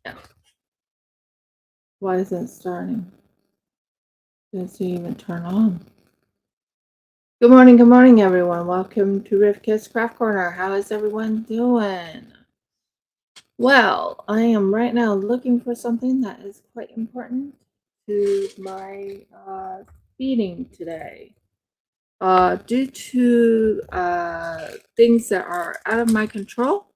Yeah. Why isn't it starting? Does it even turn on? Good morning, everyone. Welcome to Rivka's Craft Corner. How is everyone doing? Well, I am right now looking for something that is quite important to my feeding today. Due to things that are out of my control,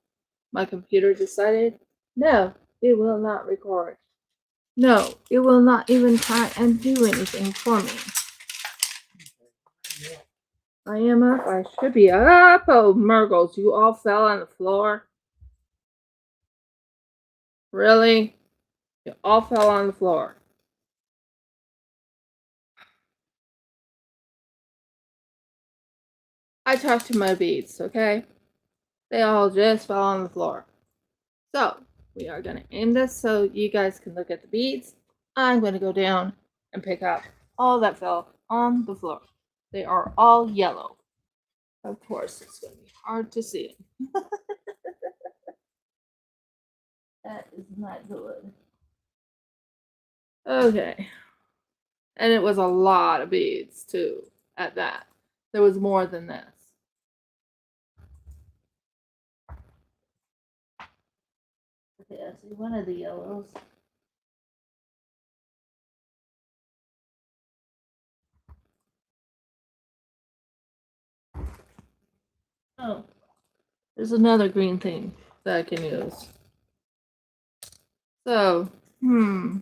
my computer decided, no, it will not record. No, it will not even try and do anything for me. I am up. I should be up. Oh, Murgles, you all fell on the floor. Really? You all fell on the floor. I talked to my beads, okay? They all just fell on the floor. So, we are going to aim this so you guys can look at the beads. I'm going to go down and pick up all that fell on the floor. They are all yellow. Of course, it's going to be hard to see. That is not good. Okay. And it was a lot of beads, too, at that. There was more than this. Okay, I see one of the yellows. Oh, there's another green thing that I can use. So, I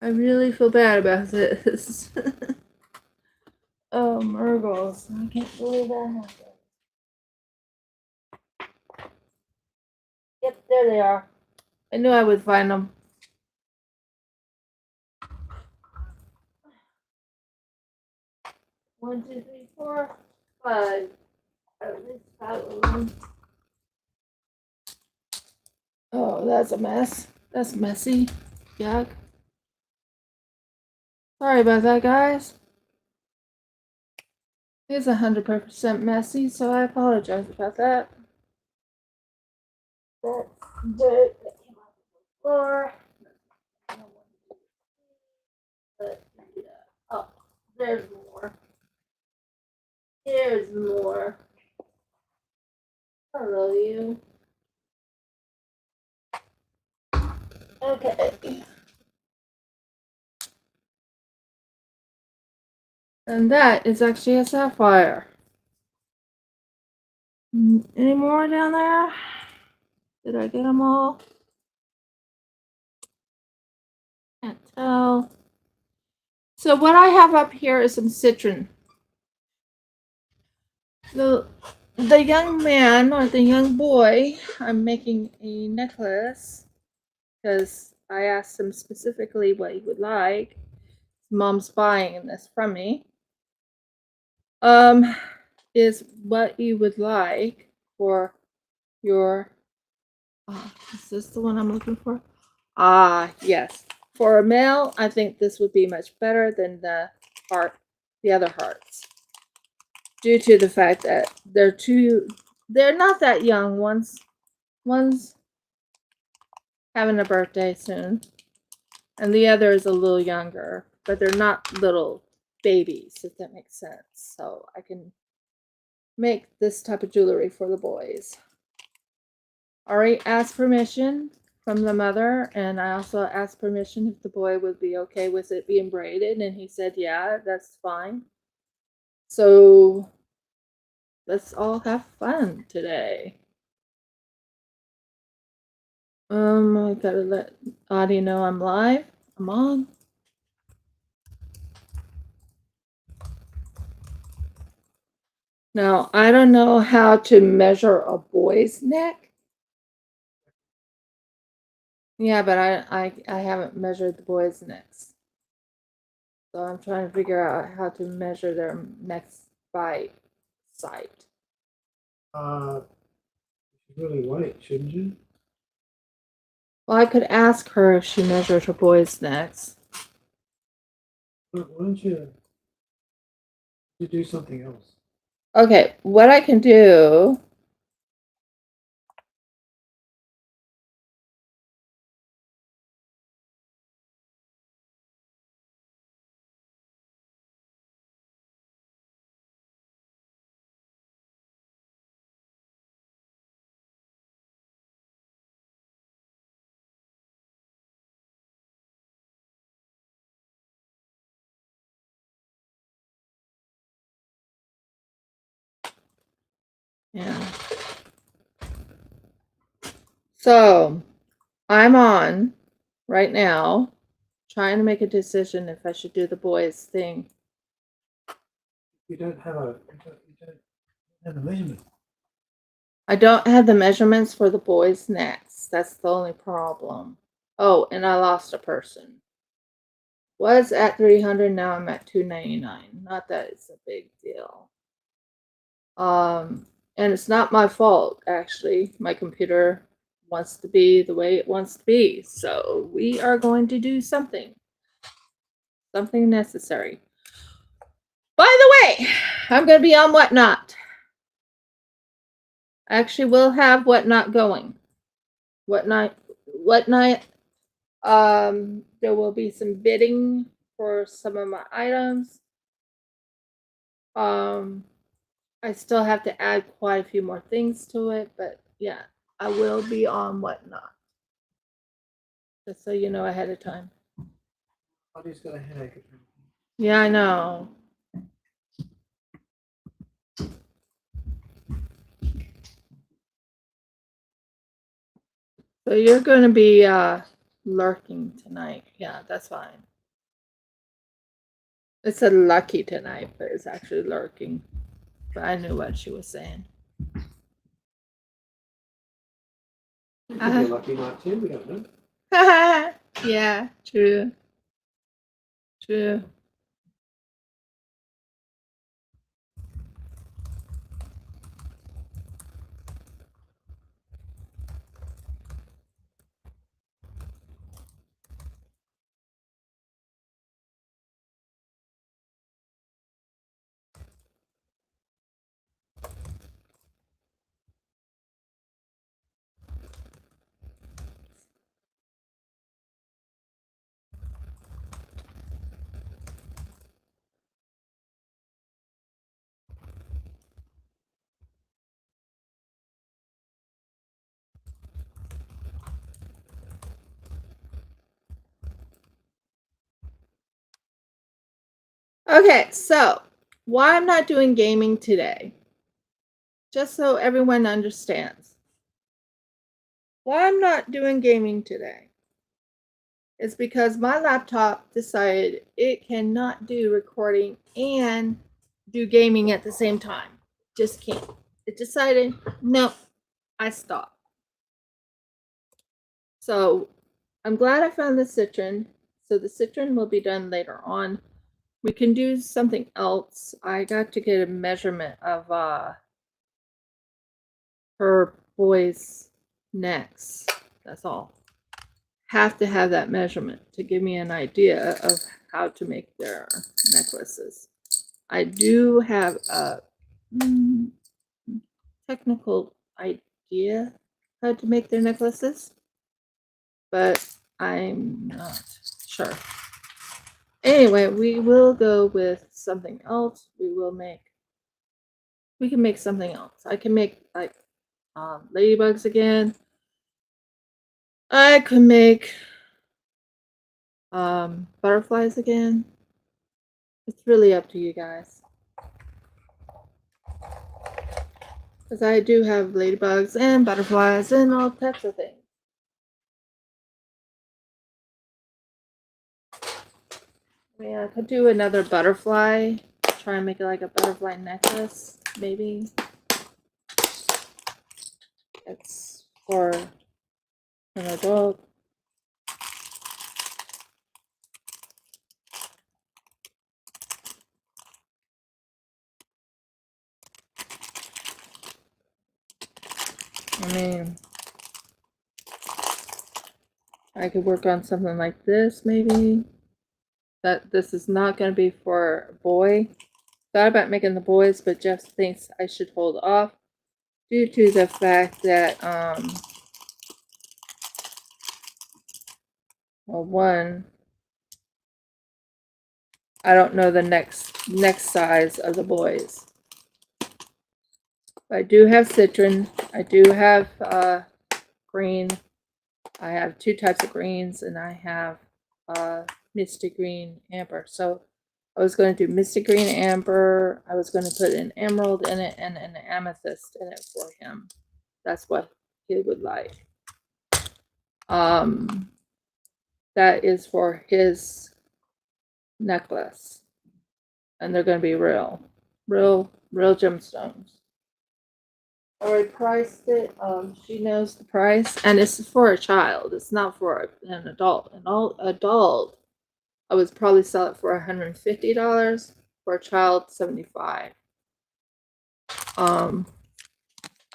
really feel bad about this. Oh, Murgles. I can't believe that happened. Yep, there they are. I knew I would find them. One, two, three, four, five. At least 5 of them. Oh, that's a mess. That's messy. Yuck. Sorry about that, guys. It's 100% messy, so I apologize about that. That's dirt that came off the floor. But, yeah. Oh, there's more. There's more. Hello, you. Okay. And that is actually a sapphire. Any more down there? Did I get them all? Can't tell. So what I have up here is some citron. The young man or the young boy, I'm making a necklace because I asked him specifically what he would like. Mom's buying this from me. Is what you would like for your. Is this the one I'm looking for? Ah, yes. For a male, I think this would be much better than the other hearts, due to the fact that they're not that young. One's having a birthday soon, and the other is a little younger, but they're not little babies, if that makes sense. So I can make this type of jewelry for the boys. I already asked permission from the mother, and I also asked permission if the boy would be okay with it being braided, and he said, yeah, that's fine. So let's all have fun today. I gotta let Audie know I'm live. I'm on. Now, I don't know how to measure a boy's neck. Yeah, but I haven't measured the boys' necks. So I'm trying to figure out how to measure their necks by sight. She's really white, shouldn't you? Well, I could ask her if she measured her boys' necks. Why don't you do something else? Okay, what I can do Yeah. So I'm on right now trying to make a decision if I should do the boys thing. You don't have a measurement. I don't have the measurements for the boys' necks. That's the only problem. Oh, and I lost a person. Was at 300, now I'm at 299. Not that it's a big deal. And it's not my fault, actually. My computer wants to be the way it wants to be. So we are going to do something. Something necessary. By the way, I'm going to be on Whatnot. Actually, we'll have Whatnot going. Whatnot. There will be some bidding for some of my items. I still have to add quite a few more things to it, but yeah, I will be on Whatnot. Just so you know ahead of time. Buddy's got a headache. Yeah, I know. So you're going to be lurking tonight. Yeah, that's fine. It said lucky tonight, but it's actually lurking. But I knew what she was saying. It could be a lucky night too, we don't know. Yeah, true. True. Okay, so why I'm not doing gaming today, just so everyone understands. Why I'm not doing gaming today is because my laptop decided it cannot do recording and do gaming at the same time. Just can't. It decided, no, I stopped. So I'm glad I found the citron. So the citron will be done later on. We can do something else. I got to get a measurement of her boys' necks. That's all. Have to have that measurement to give me an idea of how to make their necklaces. I do have a technical idea how to make their necklaces, but I'm not sure. Anyway, we will go with something else. We can make something else. I can make like ladybugs again. I could make butterflies again. It's really up to you guys. Because I do have ladybugs and butterflies and all types of things. I mean, I could do another butterfly. Try and make it like a butterfly necklace, maybe. It's for an adult. I mean, I could work on something like this, maybe. That this is not going to be for a boy. Thought about making the boys, but Jeff thinks I should hold off due to the fact that, well, one, I don't know the next size of the boys. I do have citron. I do have green. I have two types of greens, and I have misty green amber. So I was going to do misty green amber. I was going to put an emerald in it and an amethyst in it for him. That's what he would like. That is for his necklace. And they're going to be real gemstones. I already priced it. She knows the price, and it's for a child. It's not for an adult. An adult, I would probably sell it for $150. For a child, $75. I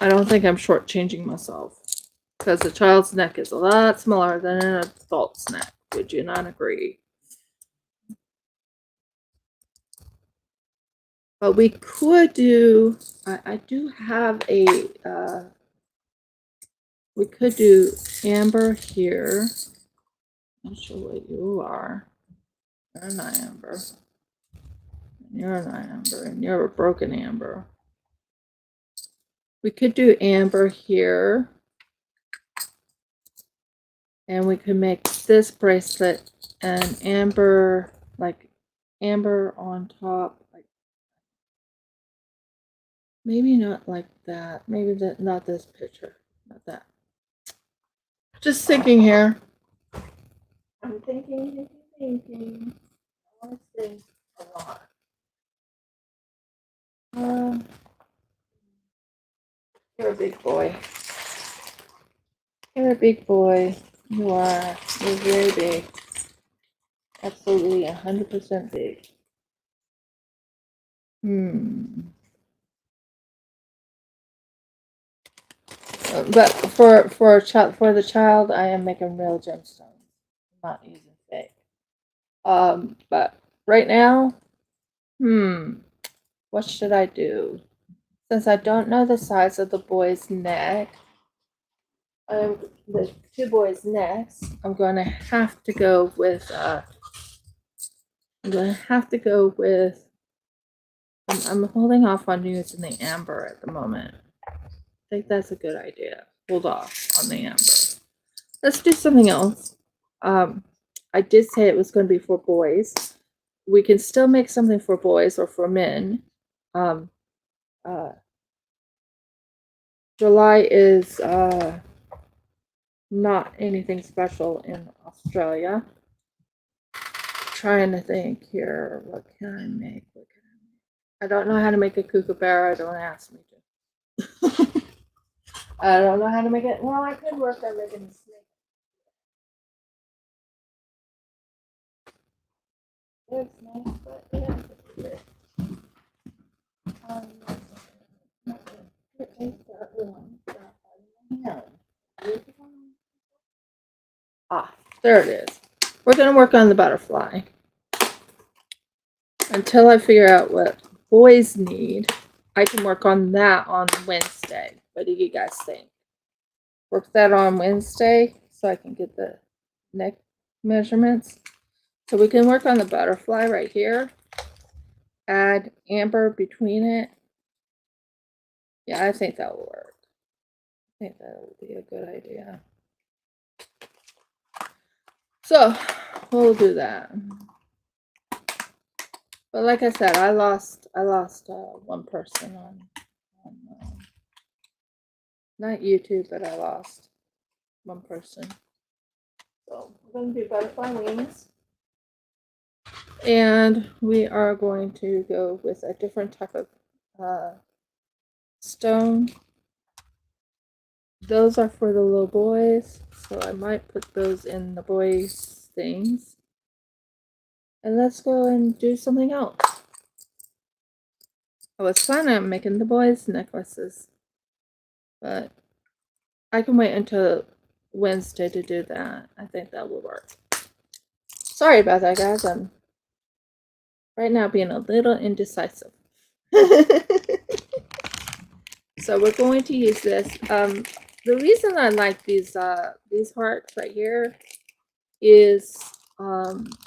don't think I'm shortchanging myself because a child's neck is a lot smaller than an adult's neck. Would you not agree? But we could do. I do have a. We could do amber here. Not sure what you are. You're an amber. You're an amber, and you're a broken amber. We could do amber here. And we could make this bracelet an amber, like amber on top. Like maybe not like that. Maybe that, not this picture. Not that. Just thinking here. I'm thinking. I want to think a lot. You're a big boy. You're a big boy. You are. You're very big. Absolutely 100% big. But for the child, I am making real gemstones. I'm not using fake. But right now, what should I do? Since I don't know the size of the boy's neck, the two boys' necks, I'm going to have to go with. I'm holding off on using the amber at the moment. I think that's a good idea. Hold off on the amber. Let's do something else. I did say it was going to be for boys. We can still make something for boys or for men. July is not anything special in Australia. Trying to think here. What can I make? I don't know how to make a kookaburra. Don't ask me to. I don't know how to make it. Well, I could work on making a snake. It's nice, but it is a bit. There it is. We're going to work on the butterfly until I figure out what boys need. I can work on that on Wednesday. What do you guys think? Work that on Wednesday so I can get the neck measurements. So we can work on the butterfly right here. Add amber between it. Yeah, I think that will work. I think that would be a good idea. So we'll do that. But like I said, I lost one person on not YouTube, but I lost one person. So we're going to do butterfly wings. And we are going to go with a different type of stone. Those are for the little boys, so I might put those in the boys' things. And let's go and do something else. I was planning on making the boys' necklaces, but I can wait until Wednesday to do that. I think that will work. Sorry about that, guys. I'm right now being a little indecisive. So we're going to use this. The reason I like these hearts right here is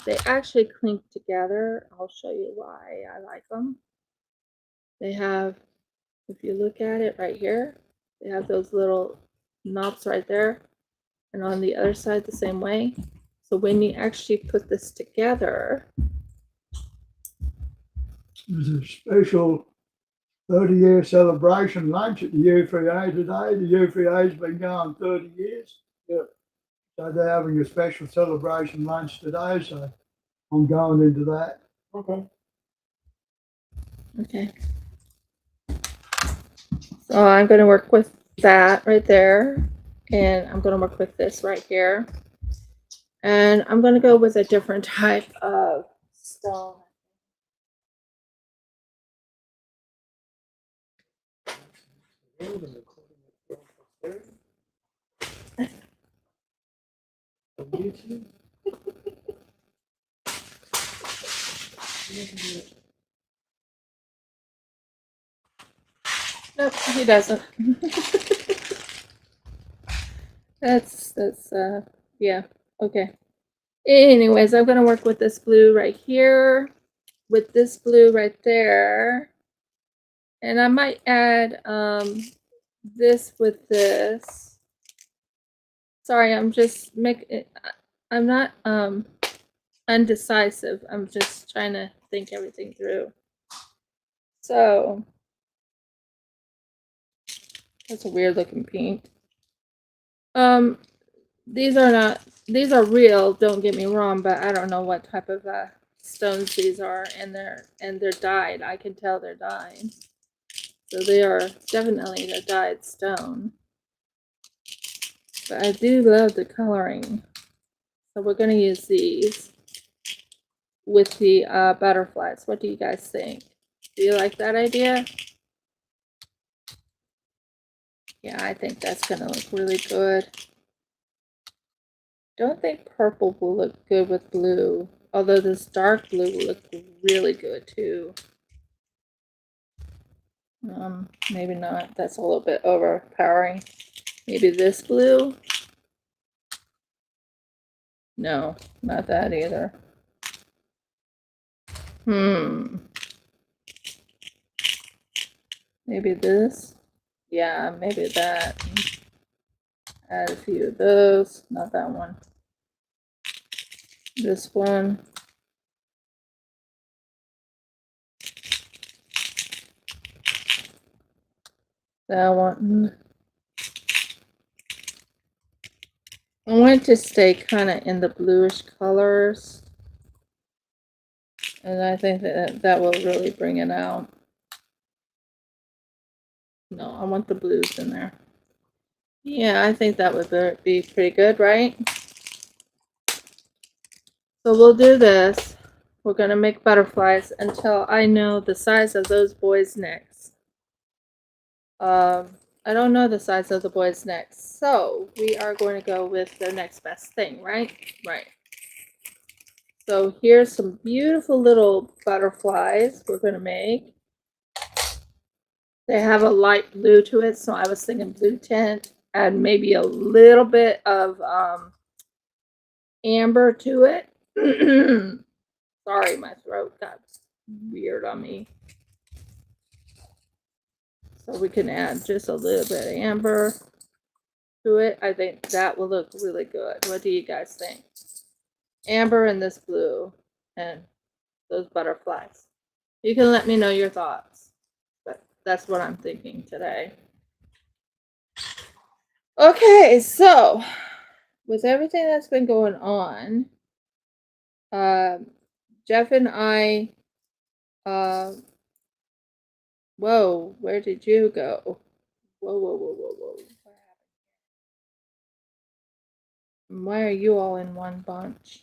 they actually clink together. I'll show you why I like them. They have, if you look at it right here, they have those little knobs right there, and on the other side the same way. So when you actually put this together, There's a special 30-year celebration lunch at the U3A today. The U3A's been going 30 years. Yeah. So they're having a special celebration lunch today, so I'm going into that. Okay. Okay. So I'm going to work with that right there. And I'm going to work with this right here. And I'm going to go with a different type of stone. On YouTube? Nope, he doesn't. that's yeah, okay. Anyways, I'm gonna work with this blue right here, with this blue right there, and I might add this with this. Sorry, I'm just making. I'm not undecisive. I'm just trying to think everything through. So that's a weird looking pink. These are real, don't get me wrong, but I don't know what type of stones these are, and they're dyed. I can tell they're dyed. So they are definitely a dyed stone. But I do love the coloring. So we're gonna use these with the butterflies. What do you guys think? Do you like that idea? Yeah, I think that's gonna look really good. Don't think purple will look good with blue, although this dark blue will look really good too. Maybe not. That's a little bit overpowering. Maybe this blue? No, not that either. Maybe this? Yeah, maybe that. Add a few of those. Not that one. This one. That one. I want to stay kind of in the bluish colors. And I think that will really bring it out. No, I want the blues in there. Yeah, I think that would be pretty good, right? So we'll do this. We're going to make butterflies until I know the size of those boys' necks. I don't know the size of the boys' necks. So we are going to go with the next best thing, right? Right. So here's some beautiful little butterflies we're going to make. They have a light blue to it, so I was thinking blue tint and maybe a little bit of amber to it. Sorry, my throat got weird on me. So we can add just a little bit of amber to it. I think that will look really good. What do you guys think? Amber and this blue and those butterflies. You can let me know your thoughts. But that's what I'm thinking today. Okay, so with everything that's been going on, Jeff and I, whoa, where did you go? Whoa, whoa, whoa, whoa, whoa. Why are you all in one bunch?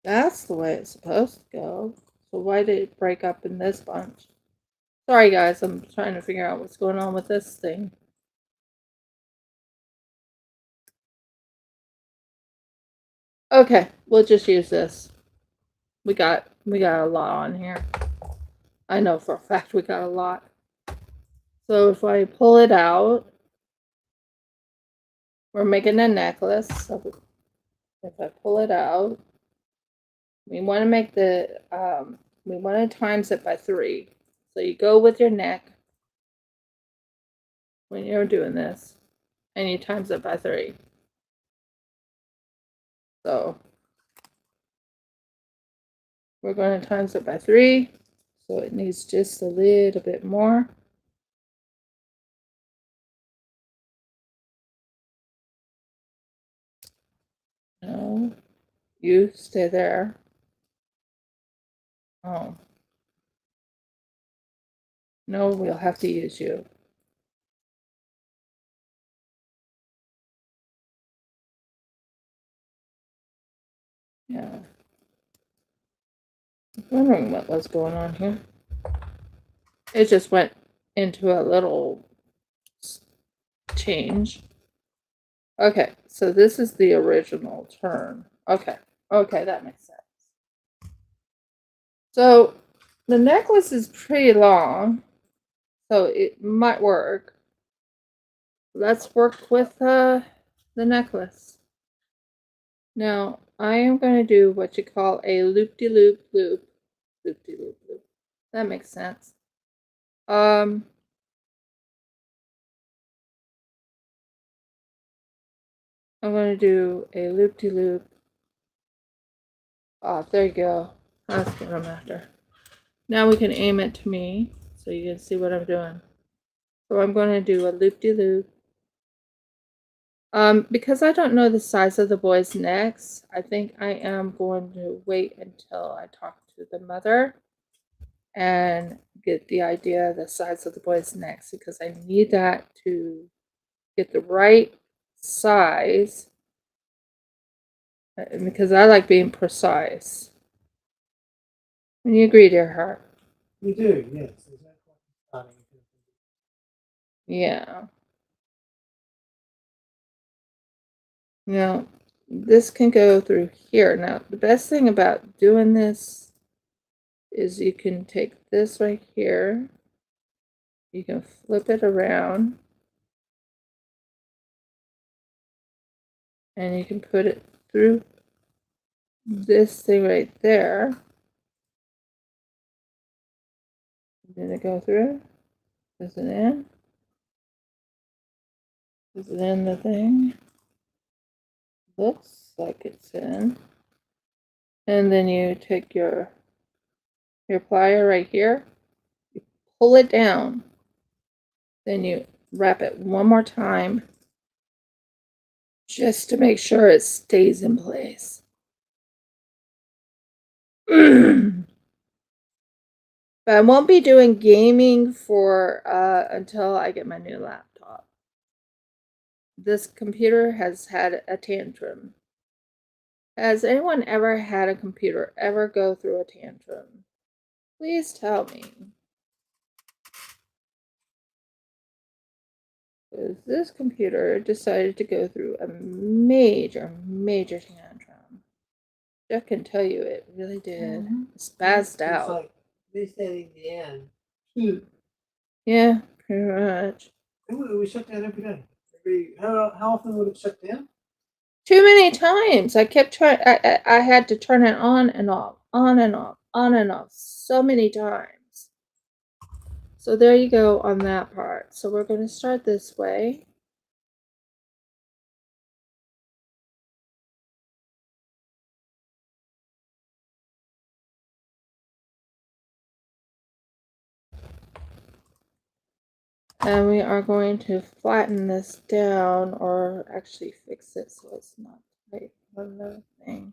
That's the way it's supposed to go. So why did it break up in this bunch? Sorry guys, I'm trying to figure out what's going on with this thing. Okay, we'll just use this. We got a lot on here. I know for a fact we got a lot. So if I pull it out, we're making a necklace. So if I pull it out, we want to make the we want to times it by 3. So you go with your neck when you're doing this, and you times it by 3. So we're going to times it by 3. So it needs just a little bit more. No, you stay there. Oh. No, we'll have to use you. Yeah. I'm wondering what was going on here. It just went into a little change. Okay, so this is the original turn. Okay, that makes sense. So the necklace is pretty long, so it might work. Let's work with the necklace. Now, I am going to do what you call a loop-de-loop-loop. Loop-de-loop-loop. That makes sense. I'm going to do a loop-de-loop. Oh, there you go. That's what I'm after. Now we can aim it to me so you can see what I'm doing. So I'm going to do a loop-de-loop. Because I don't know the size of the boy's necks, I think I am going to wait until I talk to the mother and get the idea of the size of the boy's necks, because I need that to get the right size, because I like being precise. When you agree, dear heart. You do, yes. Yeah. Now, this can go through here. Now, the best thing about doing this is you can take this right here, you can flip it around, and you can put it through this thing right there. Did it go through? Is it in? Is it in the thing? Looks like it's in. And then you take your plier right here, you pull it down, then you wrap it one more time just to make sure it stays in place. But I won't be doing gaming for until I get my new laptop. This computer has had a tantrum. Has anyone ever had a computer ever go through a tantrum? Please tell me. Because this computer decided to go through a major tantrum. Jeff can tell you it really did. It spazzed out. It's like resetting the end. Yeah, pretty much. We shut down every day. How often would it shut down? Too many times. I kept trying. I had to turn it on and off, on and off, on and off, so many times. So there you go on that part. So we're going to start this way. And we are going to flatten this down, or actually fix it so it's not tight on the thing.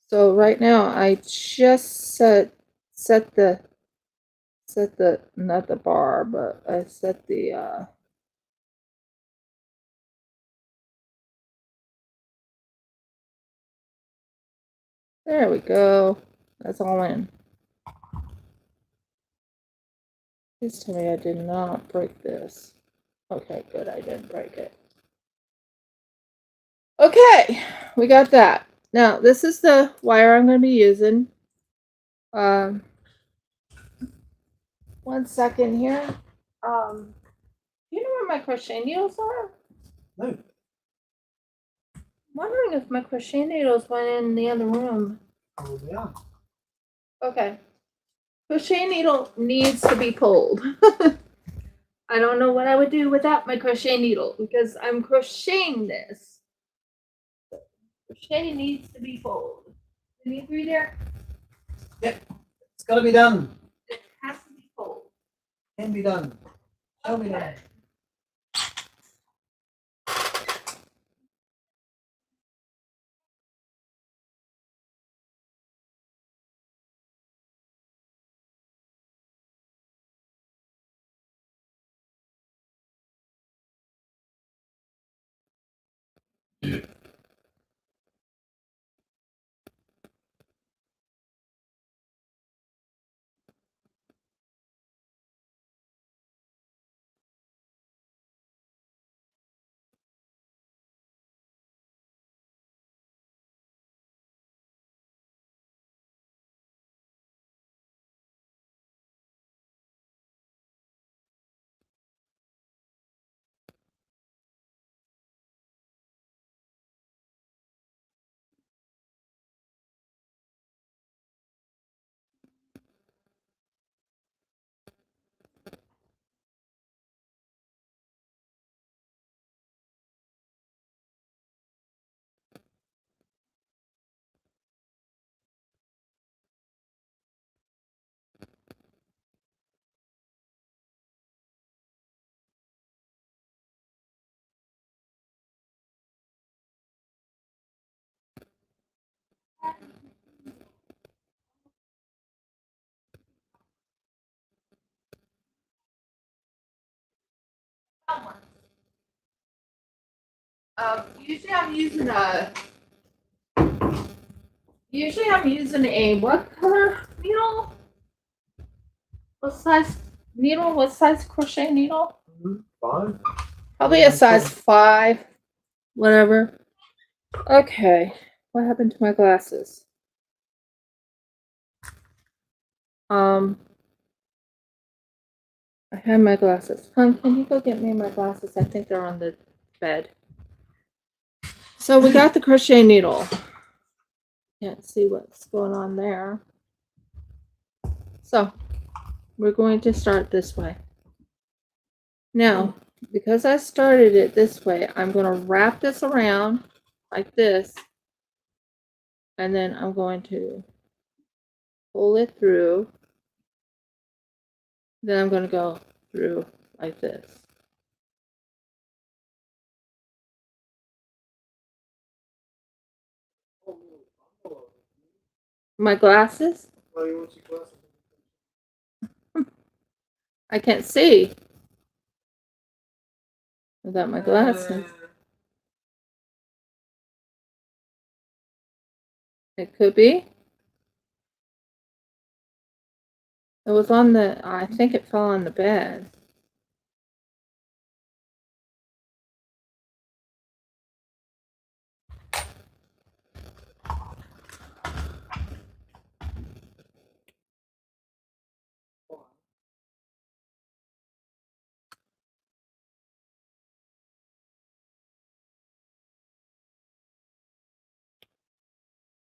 So right now I just set the not the bar, but I set the there we go. That's all in. Please tell me I did not break this. Okay, good, I didn't break it. Okay, we got that. Now, this is the wire I'm going to be using. 1 second here. Do you know where my crochet needles are? No. I'm wondering if my crochet needles went in the other room. Oh, yeah. Okay. Crochet needle needs to be pulled. I don't know what I would do without my crochet needle because I'm crocheting this. crochet needs to be folded. Can you agree there? It's got to be done. It has to be folded. Can be done. Shall be done. Usually I'm using a what color needle? What size needle? What size crochet needle? 5. Probably a size 5. Whatever. Okay. What happened to my glasses? I had my glasses. Hon, can you go get me my glasses? I think they're on the bed. So we got the crochet needle. Can't see what's going on there. So we're going to start this way. Now, because I started it this way, I'm going to wrap this around like this. And then I'm going to pull it through. Then I'm going to go through like this. My glasses? I can't see without my glasses. It could be. It was on the, I think it fell on the bed.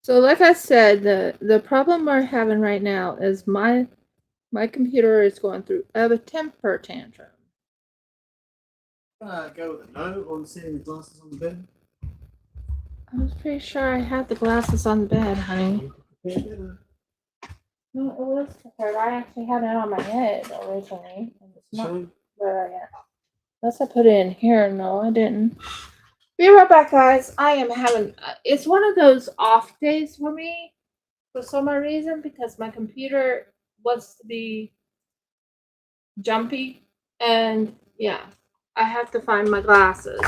So like I said, the problem we're having right now is my computer is going through a temper tantrum. Go with a no on seeing the glasses on the bed. I was pretty sure I had the glasses on the bed, honey. Yeah. No, it was prepared. I actually had it on my head originally. And it's not where I at. Unless I put it in here. No, I didn't. Be right back, guys. I am having, it's one of those off days for me for some reason because my computer wants to be jumpy. And yeah, I have to find my glasses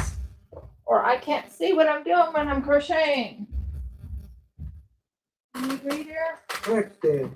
or I can't see what I'm doing when I'm crocheting. Can you agree there? Correct, there.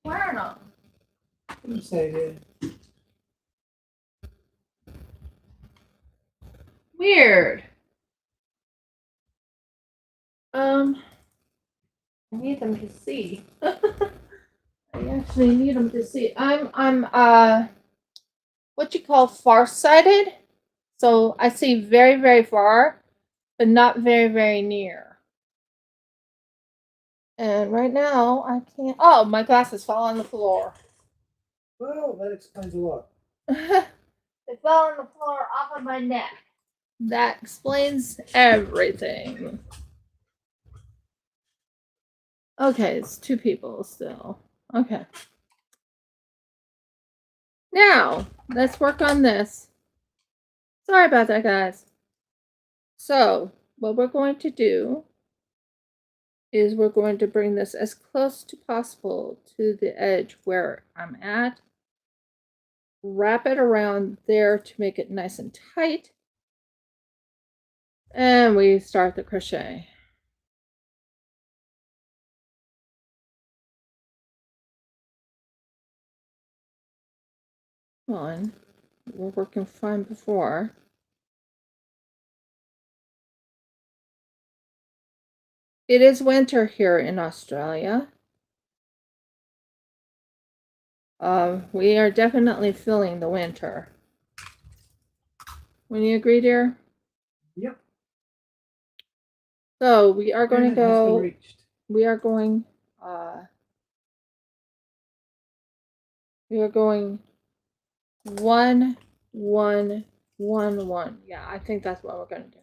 wearing them. You say that. Weird. I need them to see. I actually need them to see. I'm what you call farsighted. So I see very, very far, but not very, very near. And right now I can't. Oh, my glasses fell on the floor. Well, that explains a lot. They fell on the floor off of my neck. That explains everything. Okay, it's 2 people still. Okay. Now, let's work on this. Sorry about that, guys. So, what we're going to do is we're going to bring this as close to possible to the edge where I'm at. Wrap it around there to make it nice and tight. And we start the crochet. On. We're working fine before. It is winter here in Australia. We are definitely feeling the winter. Wouldn't you agree, dear? Yep. So we are going to Agreement has been go. reached. We are going. We are going 1, 1, 1, 1. Yeah, I think that's what we're going to do.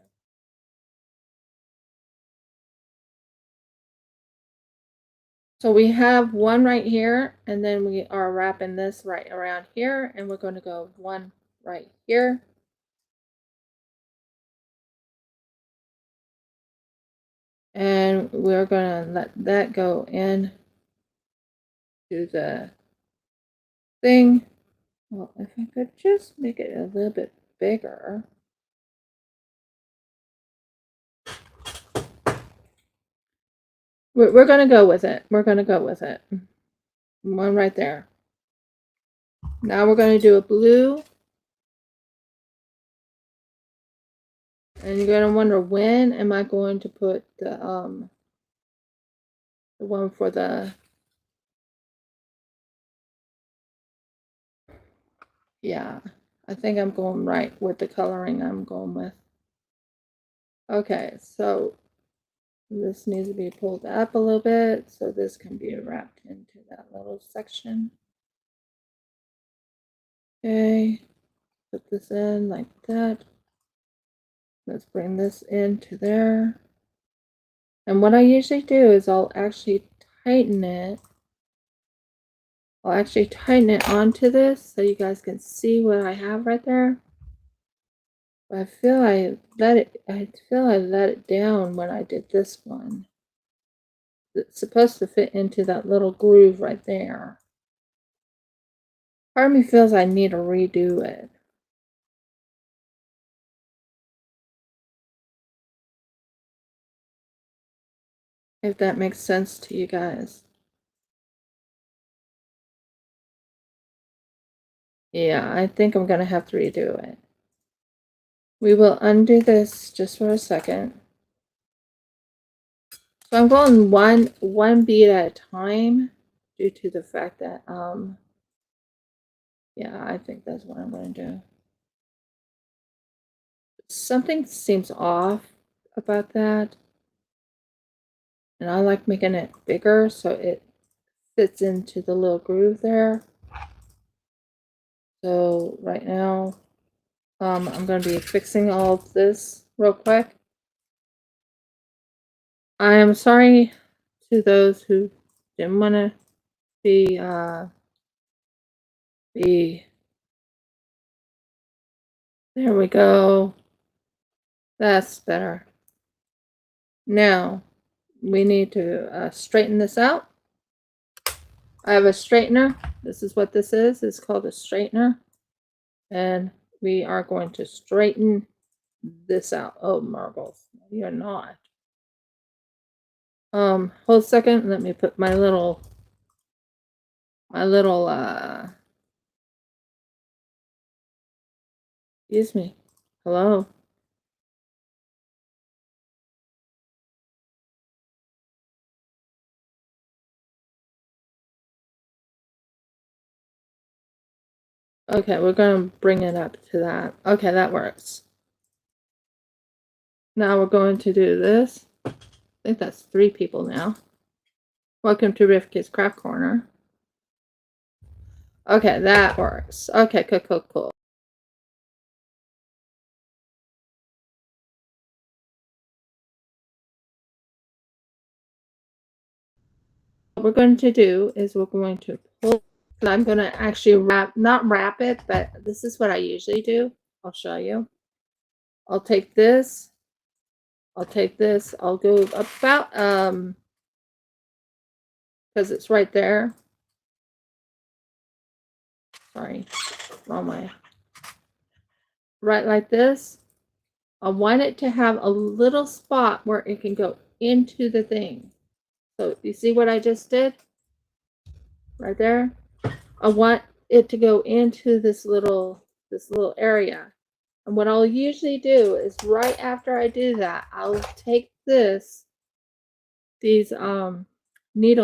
So we have 1 right here, and then we are wrapping this right around here, and we're going to go 1 right here. And we're going to let that go in to the thing. Well, if I could just make it a little bit bigger. We're going to go with it. We're going to go with it. 1 right there. Now we're going to do a blue. And you're going to wonder, when am I going to put the one for the, yeah, I think I'm going right with the coloring I'm going with. Okay, so this needs to be pulled up a little bit so this can be wrapped into that little section. Okay, put this in like that. Let's bring this into there. And what I usually do is I'll actually tighten it. I'll actually tighten it onto this so you guys can see what I have right there. I feel I let it down when I did this one. It's supposed to fit into that little groove right there. Part of me feels I need to redo it. If that makes sense to you guys. Yeah, I think I'm gonna have to redo it. We will undo this just for a second. So I'm going one bead at a time due to the fact that yeah, I think that's what I'm going to do. Something seems off about that. And I like making it bigger so it fits into the little groove there. So right now, I'm going to be fixing all of this real quick. I am sorry to those who didn't want to be there we go. That's better. Now we need to straighten this out. I have a straightener. This is what this is. It's called a straightener. And we are going to straighten this out. Oh, marbles. You're not. Hold a second. Let me put my little my little excuse me. Hello. Okay, we're going to bring it up to that. Okay, that works. Now we're going to do this. I think that's 3 people now. Welcome to Rifka's Craft Corner. Okay, that works. Okay, cool. What we're going to do is we're going to pull, I'm going to actually not wrap it, but this is what I usually do. I'll show you. I'll take this, I'll go about, because it's right there. Sorry, wrong way. Right like this. I want it to have a little spot where it can go into the thing. So you see what I just did? Right there. I want it to go into this little area. And what I'll usually do is right after I do that, I'll take these needle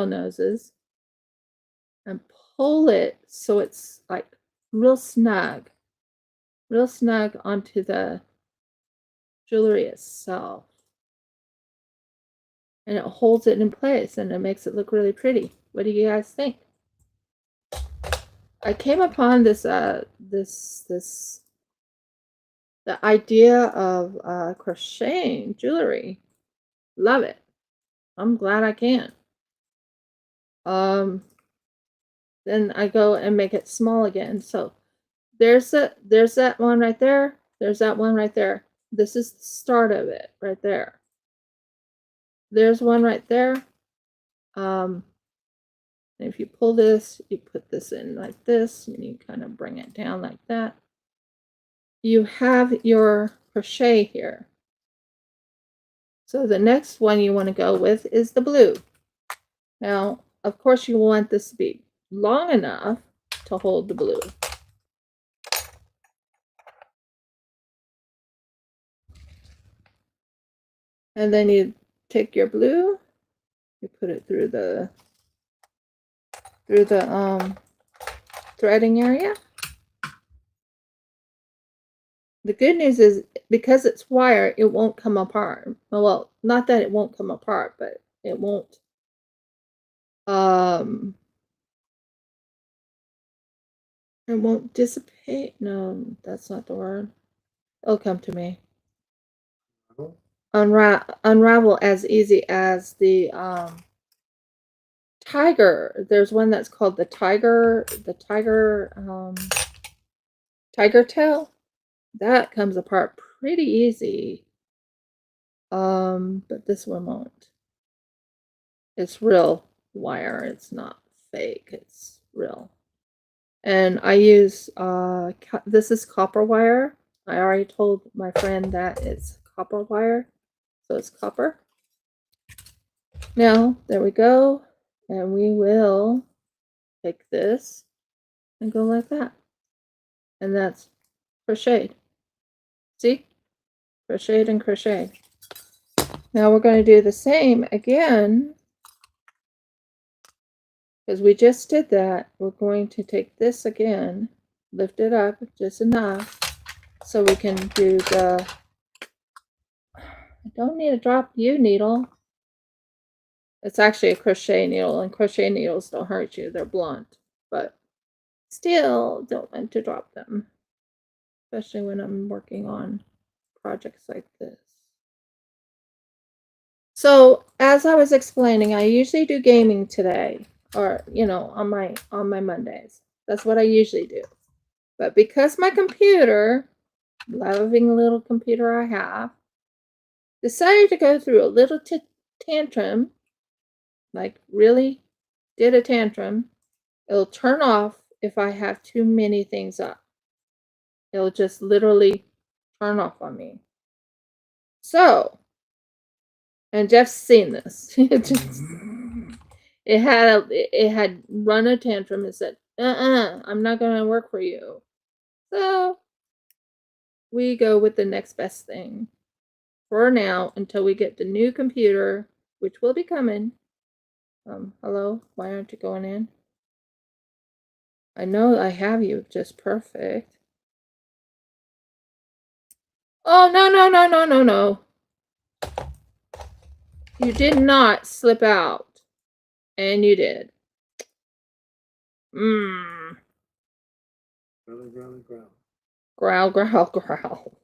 noses and pull it so it's like real snug onto the jewelry itself. And it holds it in place and it makes it look really pretty. What do you guys think? I came upon this the idea of crocheting jewelry. Love it. I'm glad I can. Then I go and make it small again. So there's that one right there. There's that one right there. This is the start of it right there. There's one right there. If you pull this, you put this in like this, and you kind of bring it down like that. You have your crochet here. So the next one you want to go with is the blue. Now, of course, you want this to be long enough to hold the blue. And then you take your blue, you put it through the threading area. The good news is because it's wire, it won't come apart. Well, not that it won't come apart, but it won't dissipate. No, that's not the word. It'll come to me. Unravel as easy as the tiger. There's one that's called the tiger tail. That comes apart pretty easy. But this one won't. It's real wire. It's not fake. It's real. And I use this is copper wire. I already told my friend that it's copper wire. So it's copper. Now, there we go. And we will take this and go like that. And that's crocheted. See? Crocheted and crocheted. Now we're going to do the same again. Because we just did that. We're going to take this again, lift it up just enough so we can do the... I don't need a drop U needle. It's actually a crochet needle, and crochet needles don't hurt you. They're blunt, but still don't want to drop them, especially when I'm working on projects like this. So as I was explaining, I usually do gaming today, or on my Mondays. That's what I usually do. But because my computer, loving little computer I have, decided to go through a little tantrum, like really did a tantrum, it'll turn off if I have too many things up. It'll just literally turn off on me. So, and Jeff's seen this. It it had run a tantrum and said, I'm not gonna work for you. So we go with the next best thing for now until we get the new computer, which will be coming. Hello, why aren't you going in? I know I have you just perfect. Oh, no, no, no, no, no, no. You did not slip out. And you did. Mmm. Growl. Growl, growl, growl.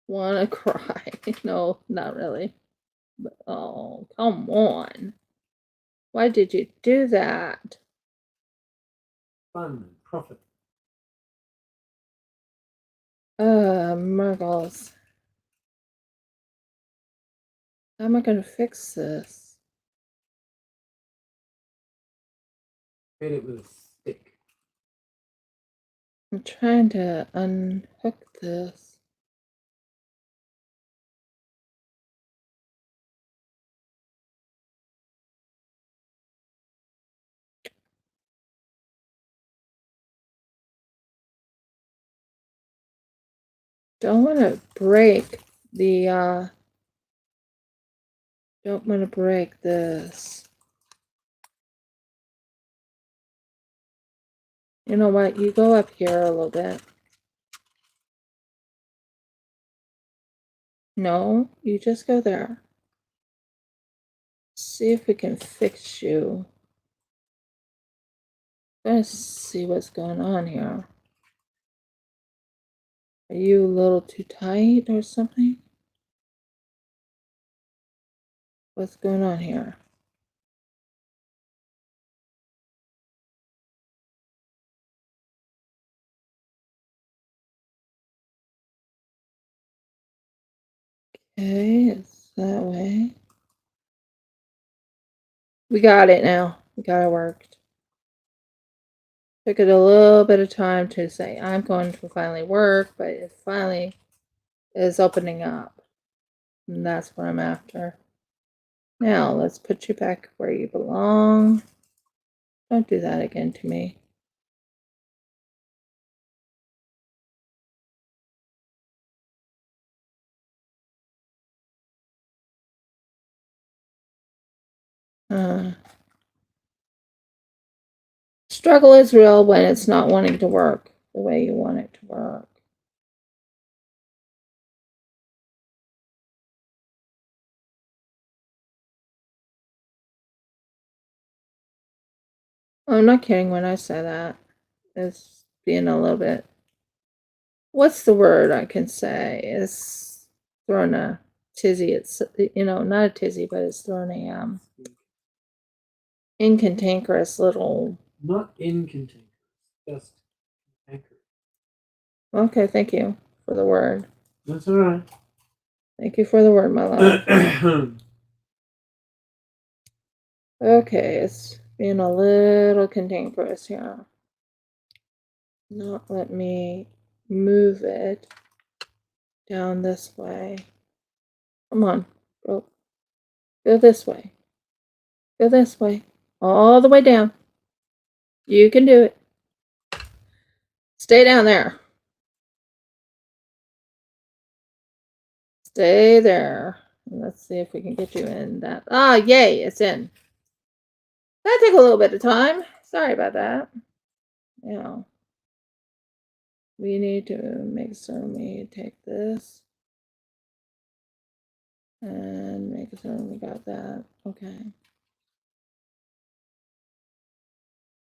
Wanna cry. No, not really. But, oh, come on. Why did you do that? Fun and profit. Murgles. How am I gonna fix this? Hit it with a stick. I'm trying to unhook this. Don't want to break the, don't want to break this. You know what? You go up here a little bit. No, you just go there. See if we can fix you. Let's see what's going on here. Are you a little too tight or something? What's going on here? Okay, it's that way. We got it now. We got it worked. Took it a little bit of time to say, I'm going to finally work, but it finally is opening up. And that's what I'm after. Now, let's put you back where you belong. Don't do that again to me. Struggle is real when it's not wanting to work the way you want it to work. I'm not kidding when I say that. It's being a little bit, what's the word I can say? It's throwing a tizzy. It's, not a tizzy, but it's throwing a incantankerous little. Not incantankerous, just cantankerous. Okay, thank you for the word. That's all right. Thank you for the word, my love. Okay, it's being a little cantankerous here. Not let me move it down this way. Come on, go this way. Go this way. All the way down. You can do it. Stay down there. Stay there. Let's see if we can get you in that. Ah, yay, it's in. That took a little bit of time. Sorry about that. Yeah. We need to make certain we take this and make certain we got that. Okay.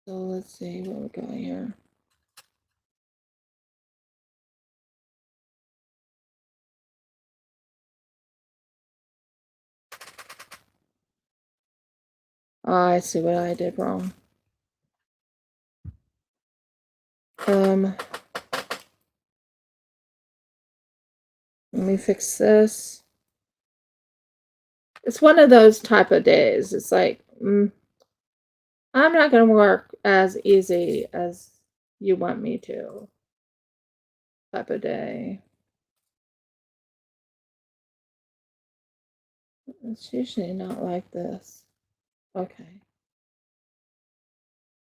So let's see what we got here. Oh, I see what I did wrong. Let me fix this. It's one of those type of days. It's like, I'm not going to work as easy as you want me to. Type of day. It's usually not like this. Okay.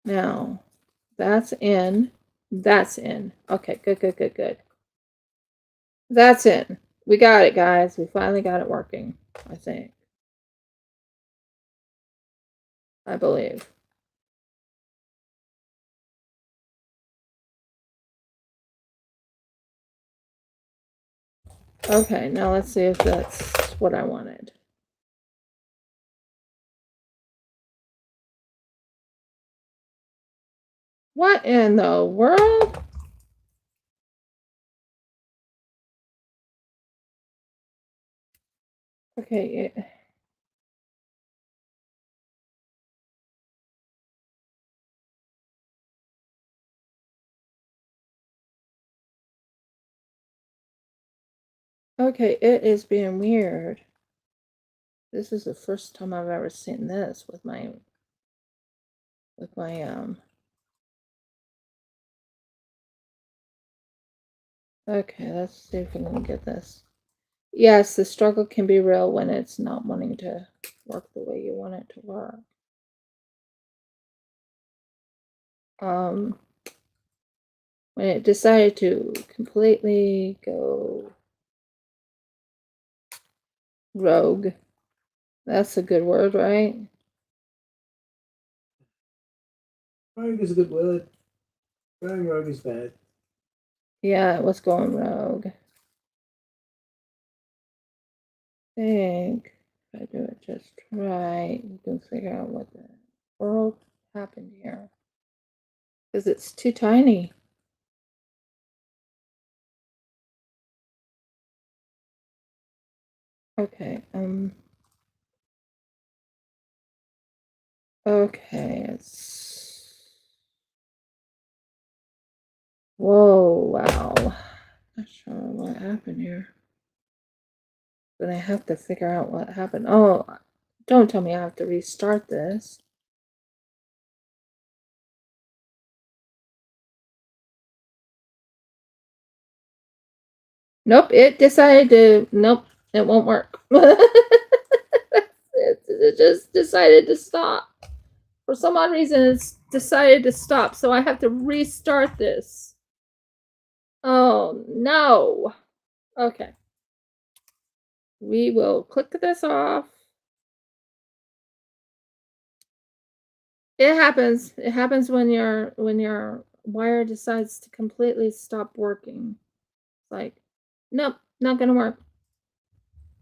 Now, that's in. That's in. Okay, good, good, good, good. That's in. We got it, guys. We finally got it working, I think. I believe. Okay, now let's see if that's what I wanted. What in the world? Okay. Okay, it is being weird. This is the first time I've ever seen this with my okay, let's see if we can get this. Yes, the struggle can be real when it's not wanting to work the way you want it to work. When it decided to completely go rogue. That's a good word, right? Rogue is a good word. Going rogue is bad. Yeah, it was going rogue. I think if I do it just right, we can figure out what the world happened here. Because it's too tiny. Okay, okay, it's... Whoa, wow. Not sure what happened here. But I have to figure out what happened. Oh, don't tell me I have to restart this. Nope, it decided to... Nope, it won't work. It just decided to stop. For some odd reason, it's decided to stop, so I have to restart this. Oh, no. Okay. We will click this off. It happens. It happens when your wire decides to completely stop working. It's like, nope, not gonna work.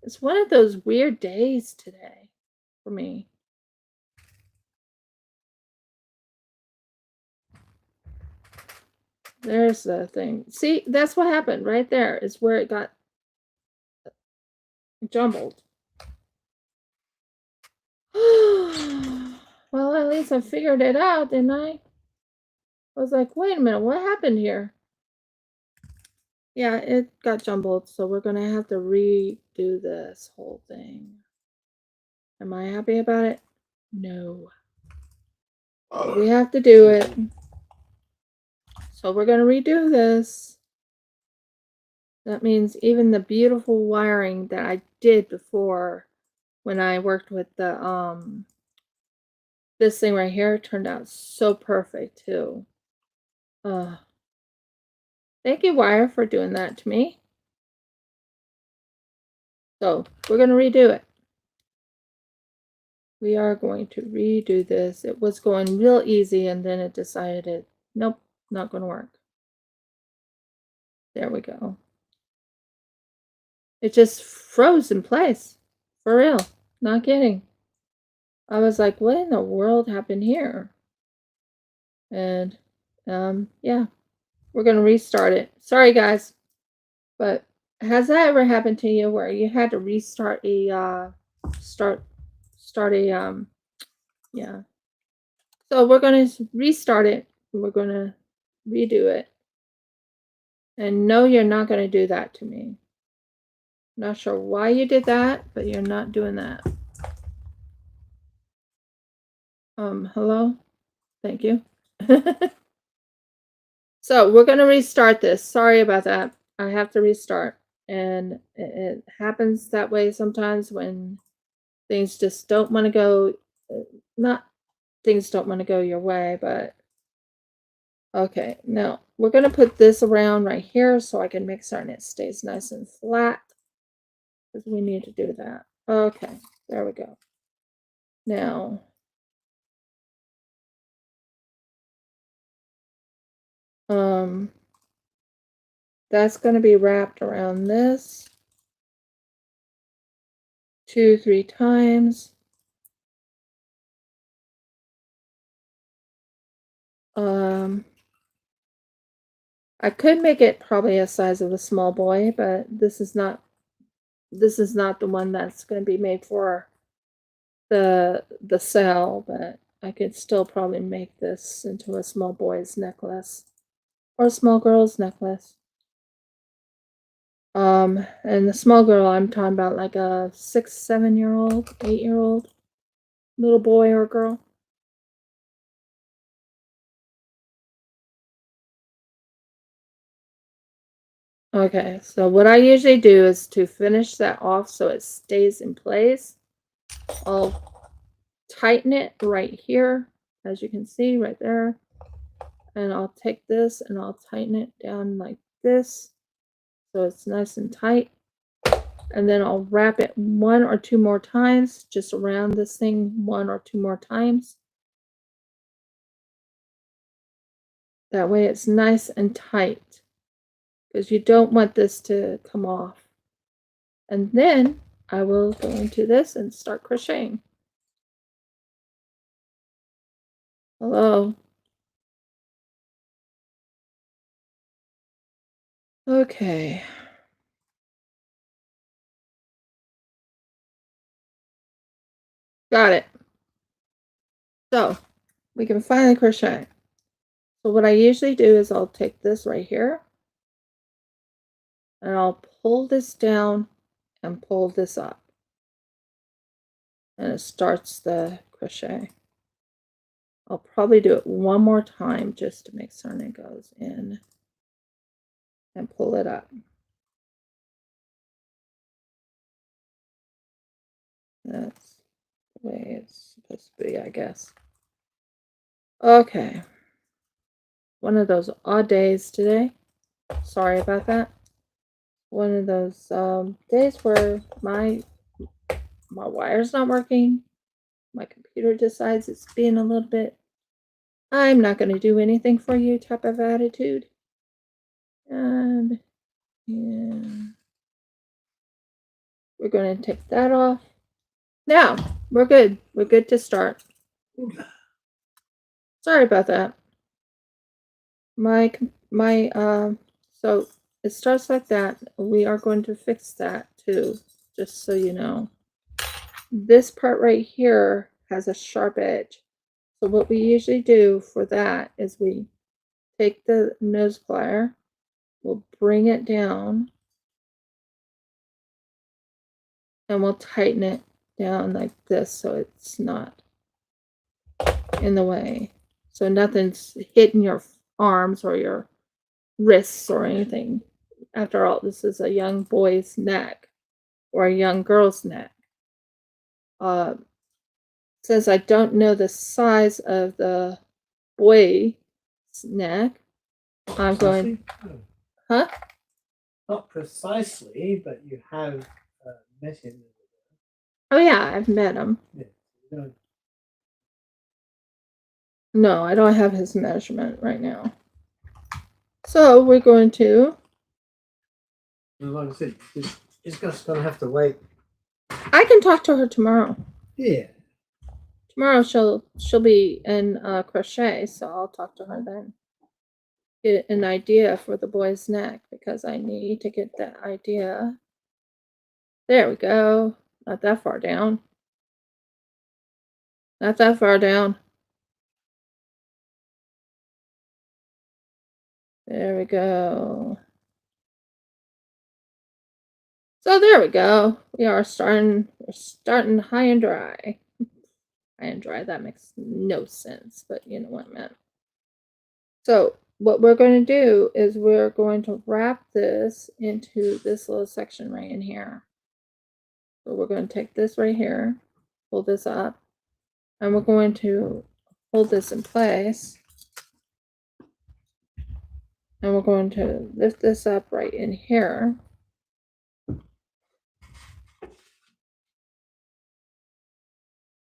It's one of those weird days today for me. There's the thing. See, that's what happened right there, is where it got jumbled. Well, at least I figured it out, didn't I? I was like, wait a minute, what happened here? Yeah, it got jumbled, so we're gonna have to redo this whole thing. Am I happy about it? No. We have to do it. So we're gonna redo this. That means even the beautiful wiring that I did before when I worked with the this thing right here turned out so perfect too. Thank you, wire, for doing that to me. So we're gonna redo it. We are going to redo this. It was going real easy and then it decided, nope, not gonna work. There we go. It just froze in place. For real. Not kidding. I was like, what in the world happened here? And yeah, we're gonna restart it. Sorry guys, but has that ever happened to you where you had to restart a start a yeah. So we're gonna restart it. We're gonna redo it. And no, you're not gonna do that to me. Not sure why you did that, but you're not doing that. Hello? Thank you. So we're gonna restart this. Sorry about that. I have to restart. And it happens that way sometimes when things just don't want to go not things don't want to go your way, but okay. Now we're going to put this around right here so I can make certain it stays nice and flat because we need to do that. Okay, there we go. Now, that's going to be wrapped around this 2-3 times. I could make it probably a size of a small boy, but this is not the one that's going to be made for the sale, but I could still probably make this into a small boy's necklace or a small girl's necklace. And the small girl I'm talking about like a 6-7-year-old, 8-year-old little boy or girl. Okay, so what I usually do is to finish that off so it stays in place. I'll tighten it right here, as you can see right there. And I'll take this and I'll tighten it down like this so it's nice and tight. And then I'll wrap it 1 or 2 more times, just around this thing 1 or 2 more times. That way it's nice and tight, because you don't want this to come off. And then I will go into this and start crocheting. Hello. Okay. Got it. So we can finally crochet. So what I usually do is I'll take this right here and I'll pull this down and pull this up. And it starts the crochet. I'll probably do it 1 more time just to make certain it goes in and pull it up. That's the way it's supposed to be, I guess. Okay. One of those odd days today. Sorry about that. One of those days where my wire's not working. My computer decides it's being a little bit, I'm not going to do anything for you type of attitude. And yeah, we're going to take that off. Now, we're good. We're good to start. Sorry about that. So it starts like that. We are going to fix that too, just so you know. This part right here has a sharp edge. So what we usually do for that is we take the nose plier, we'll bring it down, and we'll tighten it down like this so it's not in the way. So nothing's hitting your arms or your wrists or anything. After all, this is a young boy's neck or a young girl's neck. Since I don't know the size of the boy's neck, I'm going... Huh? Not precisely, but you have met him. Oh yeah, I've met him. Yeah. No, I don't have his measurement right now. So we're going to... Like I said, it's just going to have to wait. I can talk to her tomorrow. Yeah. Tomorrow she'll be in crochet, so I'll talk to her then. Get an idea for the boy's neck, because I need to get that idea. There we go. Not that far down. Not that far down. There we go. So there we go. We're starting high and dry. High and dry, that makes no sense, but you know what I meant. So what we're going to do is we're going to wrap this into this little section right in here. So we're going to take this right here, pull this up, And we're going to hold this in place. And we're going to lift this up right in here.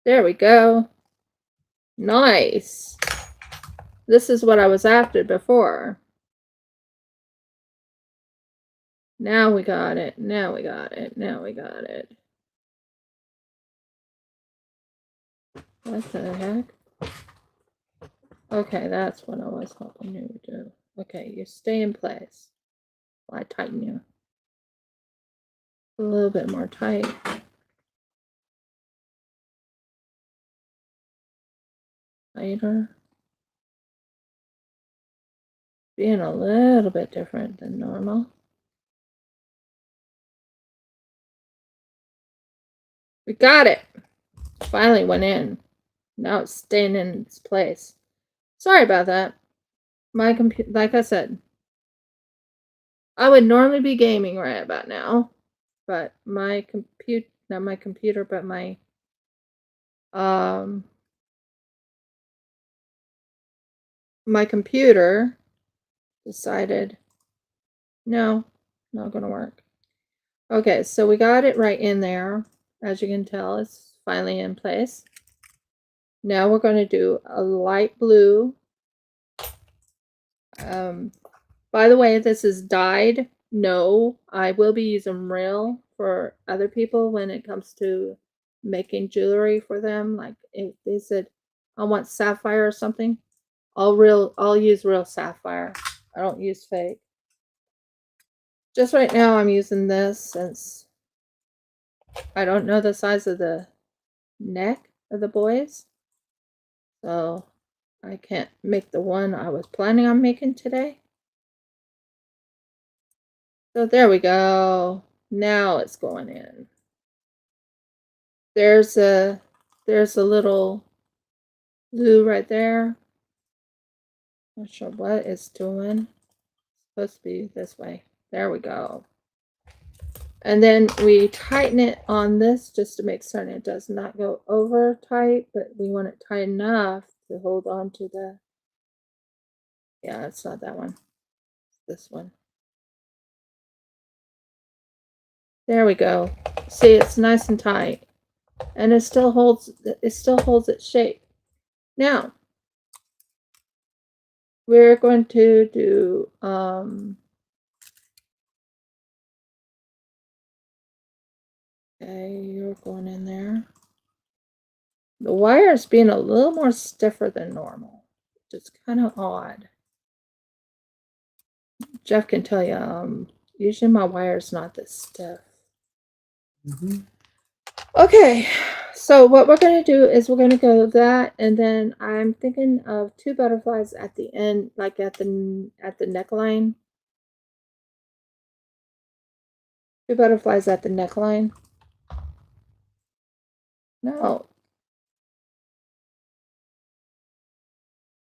There we go. Nice. This is what I was after before. Now we got it. Now we got it. Now we got it. What the heck? Okay, that's what I was hoping you would do. Okay, you stay in place. Well, I tighten you. A little bit more tight. Tighter. Being a little bit different than normal. We got it. Finally went in. Now it's staying in its place. Sorry about that. My computer, like I said, I would normally be gaming right about now, but my computer, not my computer, but my my computer decided no, not gonna work. Okay, so we got it right in there. As you can tell, it's finally in place. Now we're going to do a light blue. By the way, this is dyed. No, I will be using real for other people when it comes to making jewelry for them. Like if they said, I want sapphire or something, I'll use real sapphire. I don't use fake. Just right now I'm using this since I don't know the size of the neck of the boys. So I can't make the one I was planning on making today. So there we go. Now it's going in. There's a little blue right there. Not sure what it's doing. It's supposed to be this way. There we go. And then we tighten it on this just to make certain it does not go over tight, but we want it tight enough to hold on to the, yeah, it's not that one. It's this one. There we go. See, it's nice and tight. And it still holds its shape. Now, we're going to do okay, you're going in there. The wire is being a little more stiffer than normal, which is kind of odd. Jeff can tell you, usually my wire is not this stiff. Okay, so what we're going to do is we're going to go that, and then I'm thinking of 2 butterflies at the end, like at the neckline. 2 butterflies at the neckline. No.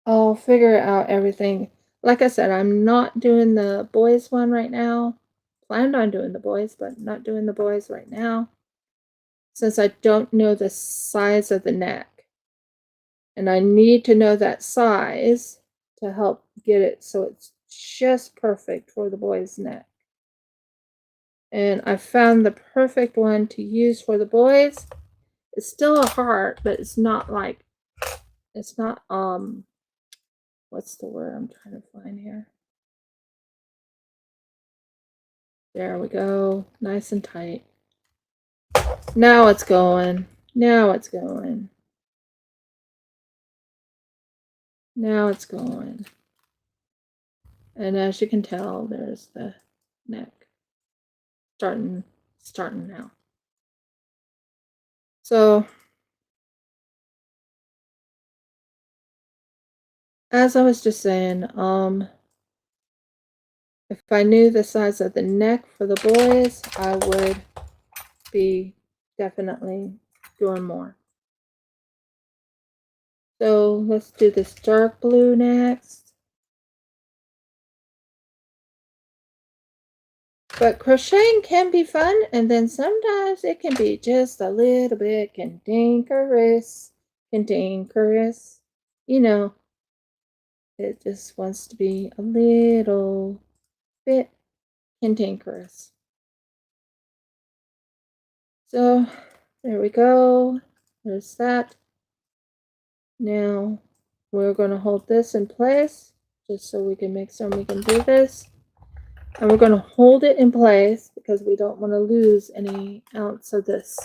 I'll figure out everything. Like I said, I'm not doing the boys one right now. Planned on doing the boys, but not doing the boys right now. Since I don't know the size of the neck. And I need to know that size to help get it so it's just perfect for the boy's neck. And I found the perfect one to use for the boys. It's still a heart, but it's not like, it's not, what's the word I'm trying to find here? There we go. Nice and tight. Now it's going. Now it's going. Now it's going. And as you can tell, there's the neck. Starting now. So, as I was just saying, if I knew the size of the neck for the boys, I would be definitely doing more. So let's do this dark blue next. But crocheting can be fun, and then sometimes it can be just a little bit cantankerous. cantankerous. You know, it just wants to be a little bit cantankerous. So there we go. There's that. Now we're going to hold this in place just so we can make sure we can do this. And we're going to hold it in place because we don't want to lose any ounce of this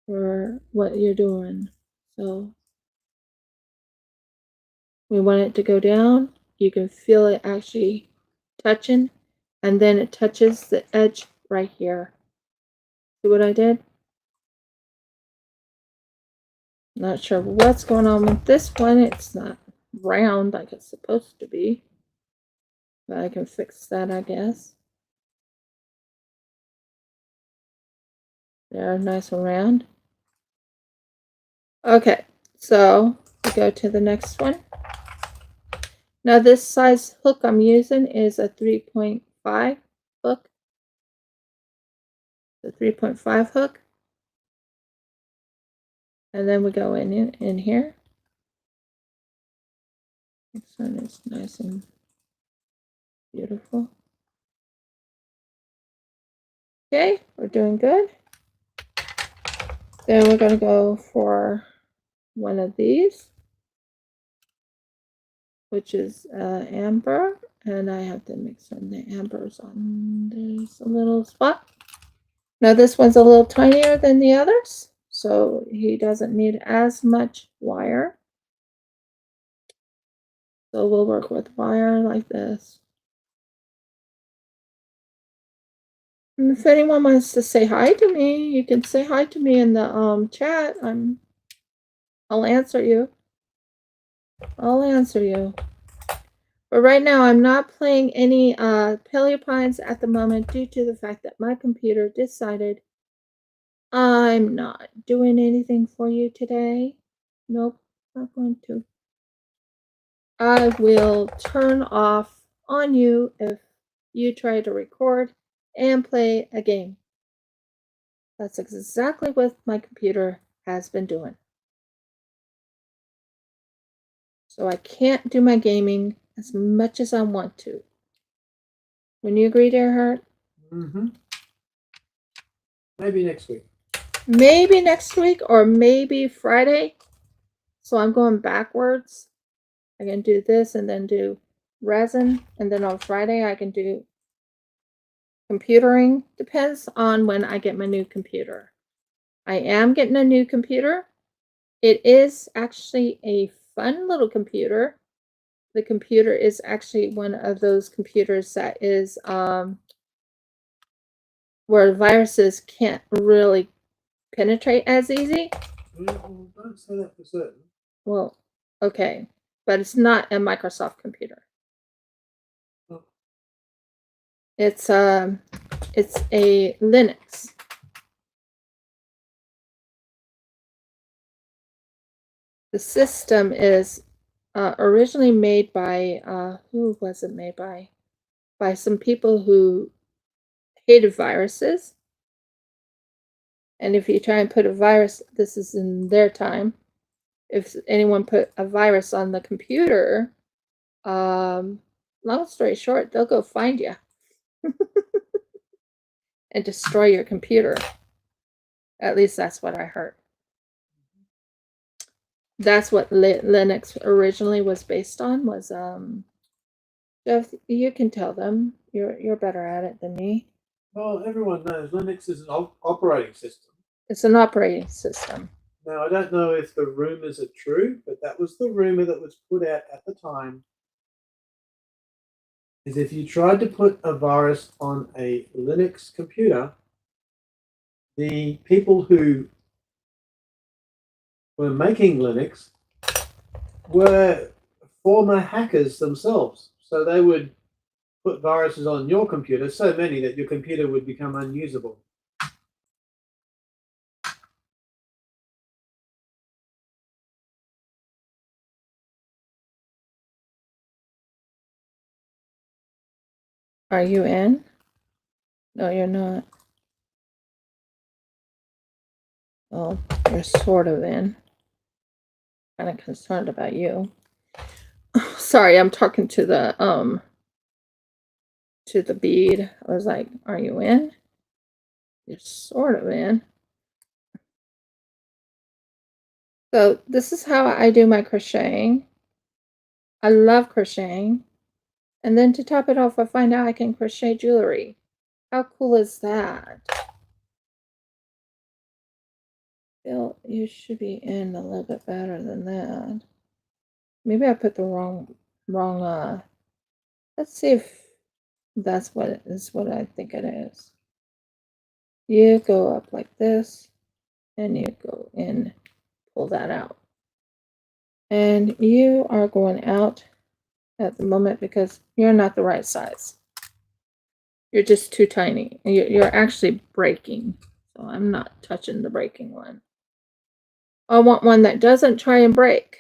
for what you're doing. So we want it to go down. You can feel it actually touching, and then it touches the edge right here. See what I did? Not sure what's going on with this one. It's not round like it's supposed to be. But I can fix that, I guess. There, nice and round. Okay, so we go to the next one. Now this size hook I'm using is a 3.5 hook. The 3.5 hook. And then we go in here. This one is nice and beautiful. Okay, we're doing good. Then we're going to go for one of these, which is amber, and I have to mix in the ambers on this little spot. Now this one's a little tinier than the others, so he doesn't need as much wire. So we'll work with wire like this. And if anyone wants to say hi to me, you can say hi to me in the chat. I'll answer you. I'll answer you. But right now I'm not playing any Paleo Pines at the moment due to the fact that my computer decided I'm not doing anything for you today. Nope, not going to. I will turn off on you if you try to record and play a game. That's exactly what my computer has been doing. So I can't do my gaming as much as I want to. When you agree, dear heart? Mm-hmm. Maybe next week. Maybe next week or maybe Friday. So I'm going backwards. I can do this and then do resin. And then on Friday I can do computering. Depends on when I get my new computer. I am getting a new computer. It is actually a fun little computer. The computer is actually one of those computers that is where viruses can't really penetrate as easy. Well, don't say that for certain. Well, okay, but it's not a Microsoft computer. Oh. It's a Linux. The system is originally made by who was it made by? By some people who hated viruses. And if you try and put a virus, this is in their time. If anyone put a virus on the computer, long story short, they'll go find you and destroy your computer. At least that's what I heard. That's what Linux originally was based on. Was Jeff, you can tell them. You're better at it than me. Well, everyone knows Linux is an operating system. It's an operating system. Now, I don't know if the rumors are true, but that was the rumor that was put out at the time. Is if you tried to put a virus on a Linux computer, the people who were making Linux were former hackers themselves. So they would put viruses on your computer, so many that your computer would become unusable. Are you in? No, you're not. Oh, you're sort of in. kind of concerned about you. Sorry, I'm talking to the bead. I was like, are you in? You're sort of in. So this is how I do my crocheting. I love crocheting. And then to top it off, I find out I can crochet jewelry. How cool is that? Bill, you should be in a little bit better than that. Maybe I put the wrong let's see if that's what it is, what I think it is. You go up like this, and you go in, pull that out. And you are going out at the moment because you're not the right size. You're just too tiny. You're actually breaking. So I'm not touching the breaking one. I want one that doesn't try and break.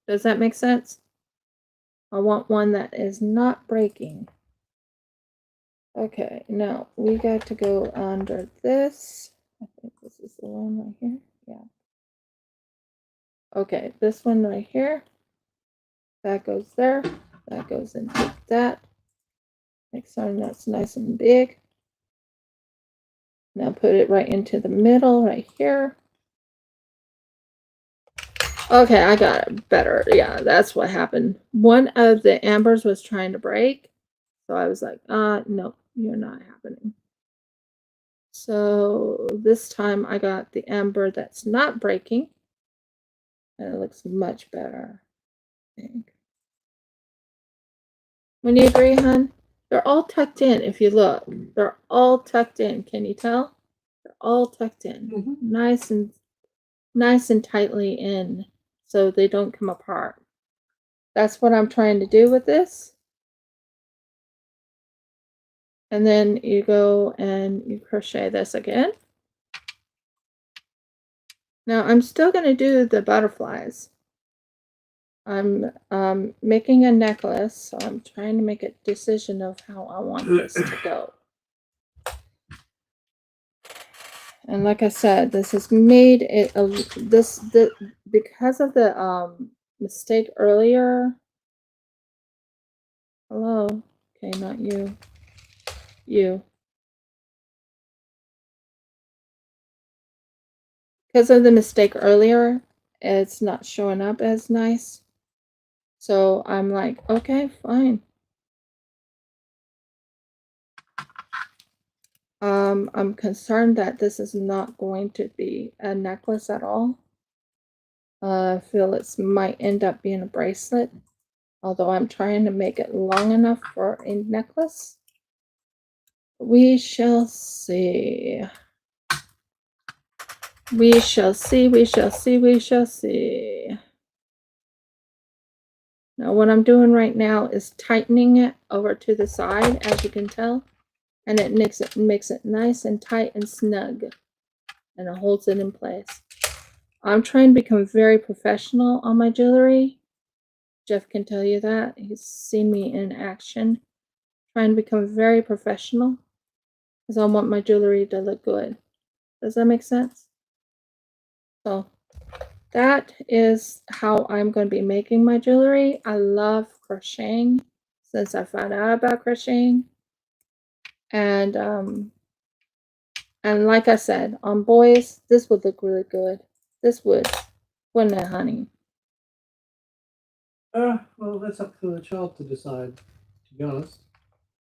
Does that make sense? I want one that is not breaking. Okay, now we got to go under this. I think this is the one right here. Yeah. Okay, this one right here. That goes there. That goes into that. Make sure that's nice and big. Now put it right into the middle right here. Okay, I got it better. Yeah, that's what happened. One of the ambers was trying to break. So I was like, no, you're not happening. So this time I got the amber that's not breaking. And it looks much better, I think. When you agree, hun? They're all tucked in, if you look. They're all tucked in. Can you tell? They're all tucked in. Mm-hmm. Nice and tightly in so they don't come apart. That's what I'm trying to do with this. And then you go and you crochet this again. Now I'm still going to do the butterflies. I'm making a necklace, so I'm trying to make a decision of how I want this to go. And like I said, this has made it because of the mistake earlier. Hello. Okay, not you. You. Because of the mistake earlier, it's not showing up as nice. So I'm like, okay, fine. I'm concerned that this is not going to be a necklace at all. I feel it might end up being a bracelet, although I'm trying to make it long enough for a necklace. We shall see. We shall see, we shall see, we shall see. Now what I'm doing right now is tightening it over to the side, as you can tell. And it makes it nice and tight and snug. And it holds it in place. I'm trying to become very professional on my jewelry. Jeff can tell you that. He's seen me in action. Trying to become very professional. Because I want my jewelry to look good. Does that make sense? So that is how I'm going to be making my jewelry. I love crocheting since I found out about crocheting. And like I said, on boys, this would look really good. This would, wouldn't it, honey? Well, that's up to the child to decide, to be honest.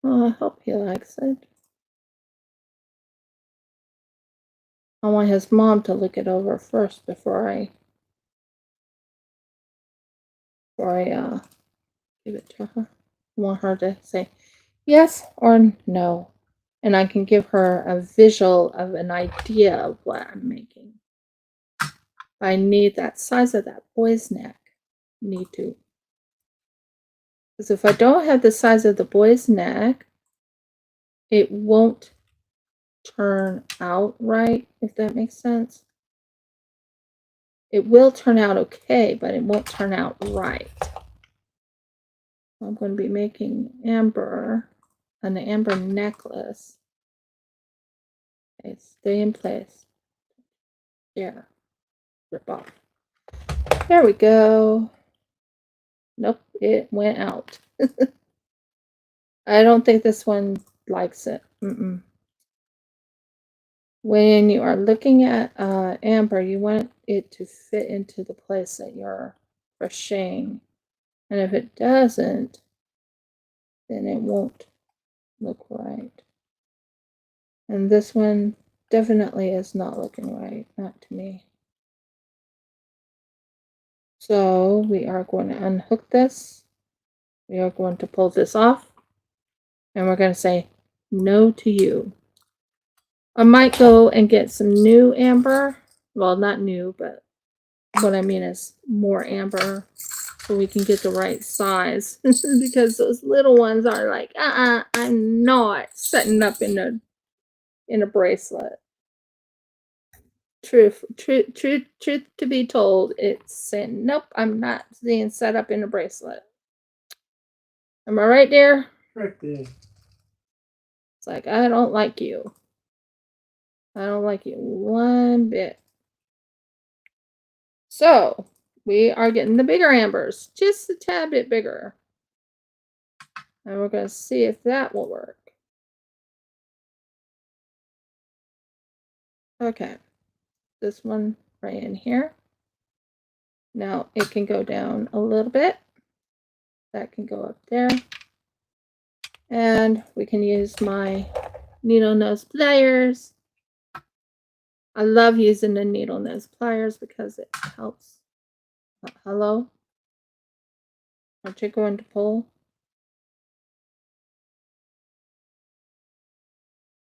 Oh, I hope he likes it. I want his mom to look it over first before I give it to her. I want her to say yes or no. And I can give her a visual of an idea of what I'm making. I need that size of that boy's neck. Need to. Because if I don't have the size of the boy's neck, it won't turn out right, if that makes sense. It will turn out okay, but it won't turn out right. I'm going to be making an amber necklace. Okay, stay in place. There. rip off. There we go. Nope, it went out. I don't think this one likes it. When you are looking at amber, you want it to fit into the place that you're crocheting. And if it doesn't, then it won't look right. And this one definitely is not looking right, not to me. So we are going to unhook this. We are going to pull this off. And we're going to say no to you. I might go and get some new amber. Well, not new, but what I mean is more amber so we can get the right size. Because those little ones are like, I'm not setting up in a bracelet. Truth to be told, it's saying, nope, I'm not being set up in a bracelet. Am I right, dear? Correct, yeah. It's like, I don't like you. I don't like you one bit. So, we are getting the bigger ambers, just a tad bit bigger. And we're going to see if that will work. Okay, this one right in here. Now it can go down a little bit. That can go up there. And we can use my needle nose pliers. I love using the needle nose pliers because it helps. Hello? Aren't you going to pull?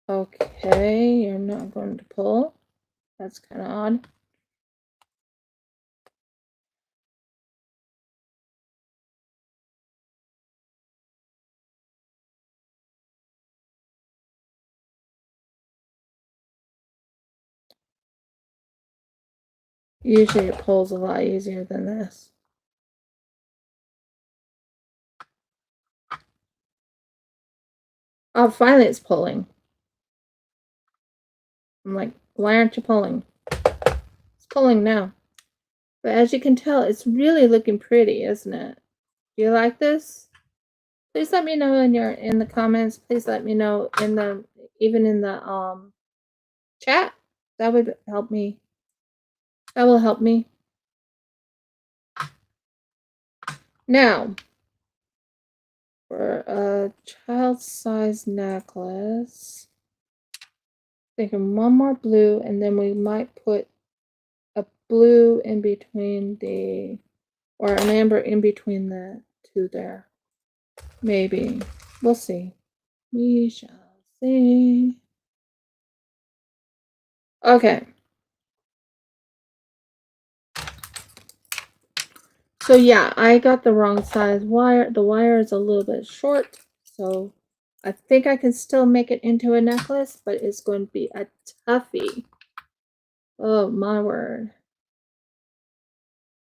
Okay, you're not going to pull. That's kind of odd. Usually it pulls a lot easier than this. Oh, finally it's pulling. I'm like, why aren't you pulling? It's pulling now. But as you can tell, it's really looking pretty, isn't it? Do you like this? Please let me know in the comments. Please let me know even in the chat. That would help me. That will help me. Now, for a child-size necklace, thinking one more blue, and then we might put a blue in between or an amber in between the two there. Maybe. We'll see. We shall see. Okay. So yeah, I got the wrong size wire. The wire is a little bit short, so I think I can still make it into a necklace, but it's going to be a toughie. Oh my word.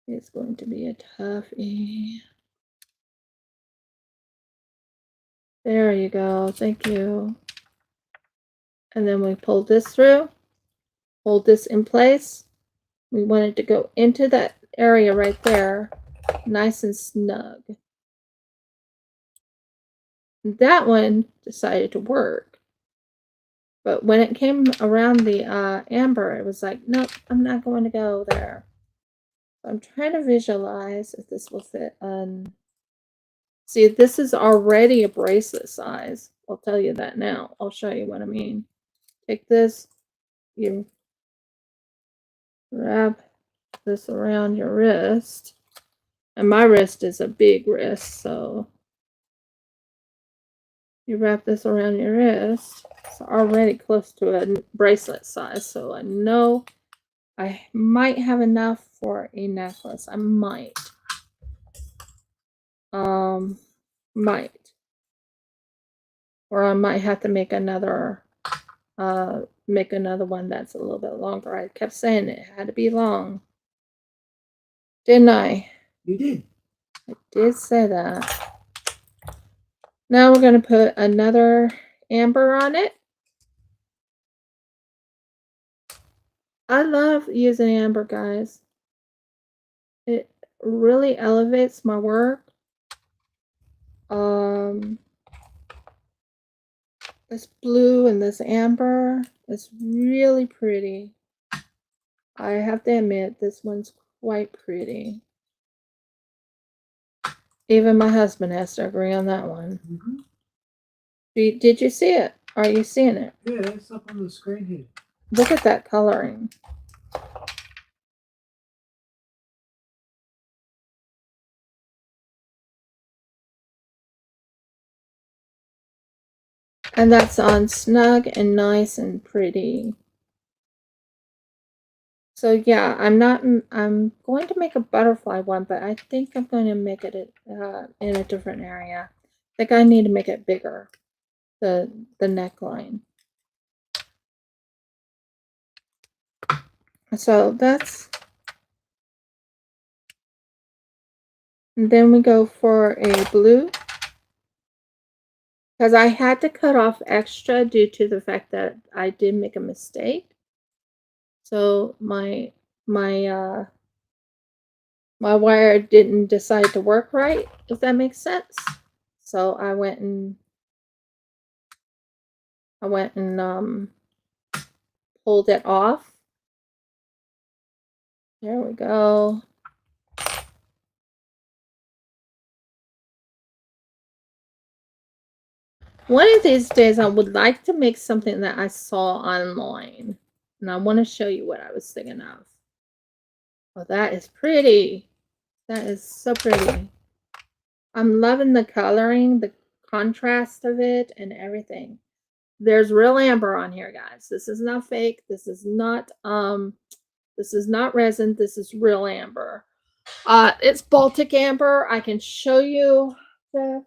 It's going to be a toughie. There you go. Thank you. And then we pull this through. Hold this in place. We want it to go into that area right there, nice and snug. That one decided to work. But when it came around the amber, it was like, nope, I'm not going to go there. So I'm trying to visualize if this will fit on. See, this is already a bracelet size. I'll tell you that now. I'll show you what I mean. Take this, you wrap this around your wrist. And my wrist is a big wrist, so you wrap this around your wrist. It's already close to a bracelet size, so I know I might have enough for a necklace. I might. Might. Or I might have to make another one that's a little bit longer. I kept saying it had to be long. Didn't I? You did. I did say that. Now we're going to put another amber on it. I love using amber, guys. It really elevates my work. This blue and this amber is really pretty. I have to admit, this one's quite pretty. Even my husband has to agree on that one. Mm-hmm. Did you see it? Are you seeing it? Yeah, it's up on the screen here. Look at that coloring. And that's on snug and nice and pretty. So yeah, I'm going to make a butterfly one, but I think I'm going to make it in a different area. I think I need to make it bigger, the neckline. So that's, and then we go for a blue. Because I had to cut off extra due to the fact that I did make a mistake. So my wire didn't decide to work right, if that makes sense. So I went and pulled it off. There we go. One of these days I would like to make something that I saw online. And I want to show you what I was thinking of. Oh, that is pretty. That is so pretty. I'm loving the coloring, the contrast of it, and everything. There's real amber on here, guys. This is not fake. This is not resin. This is real amber. It's Baltic amber. I can show you. Jeff,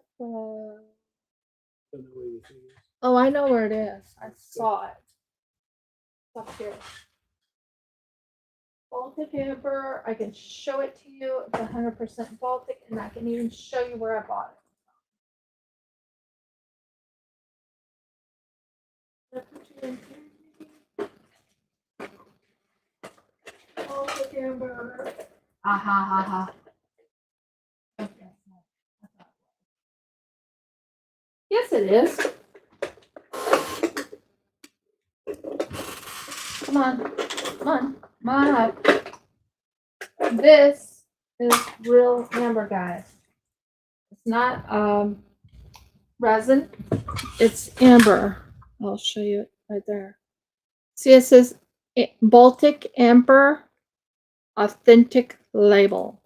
Don't know where your thing is. oh, I know where it is. I saw it. It's up here. Baltic amber. I can show it to you. It's 100% Baltic, and I can even show you where I bought it. Baltic amber. Ha ha ha ha. Yes, it is. Come on, come on, come on up. This is real amber, guys. It's not resin. It's amber. I'll show you it right there. See, it says Baltic Amber Authentic Label.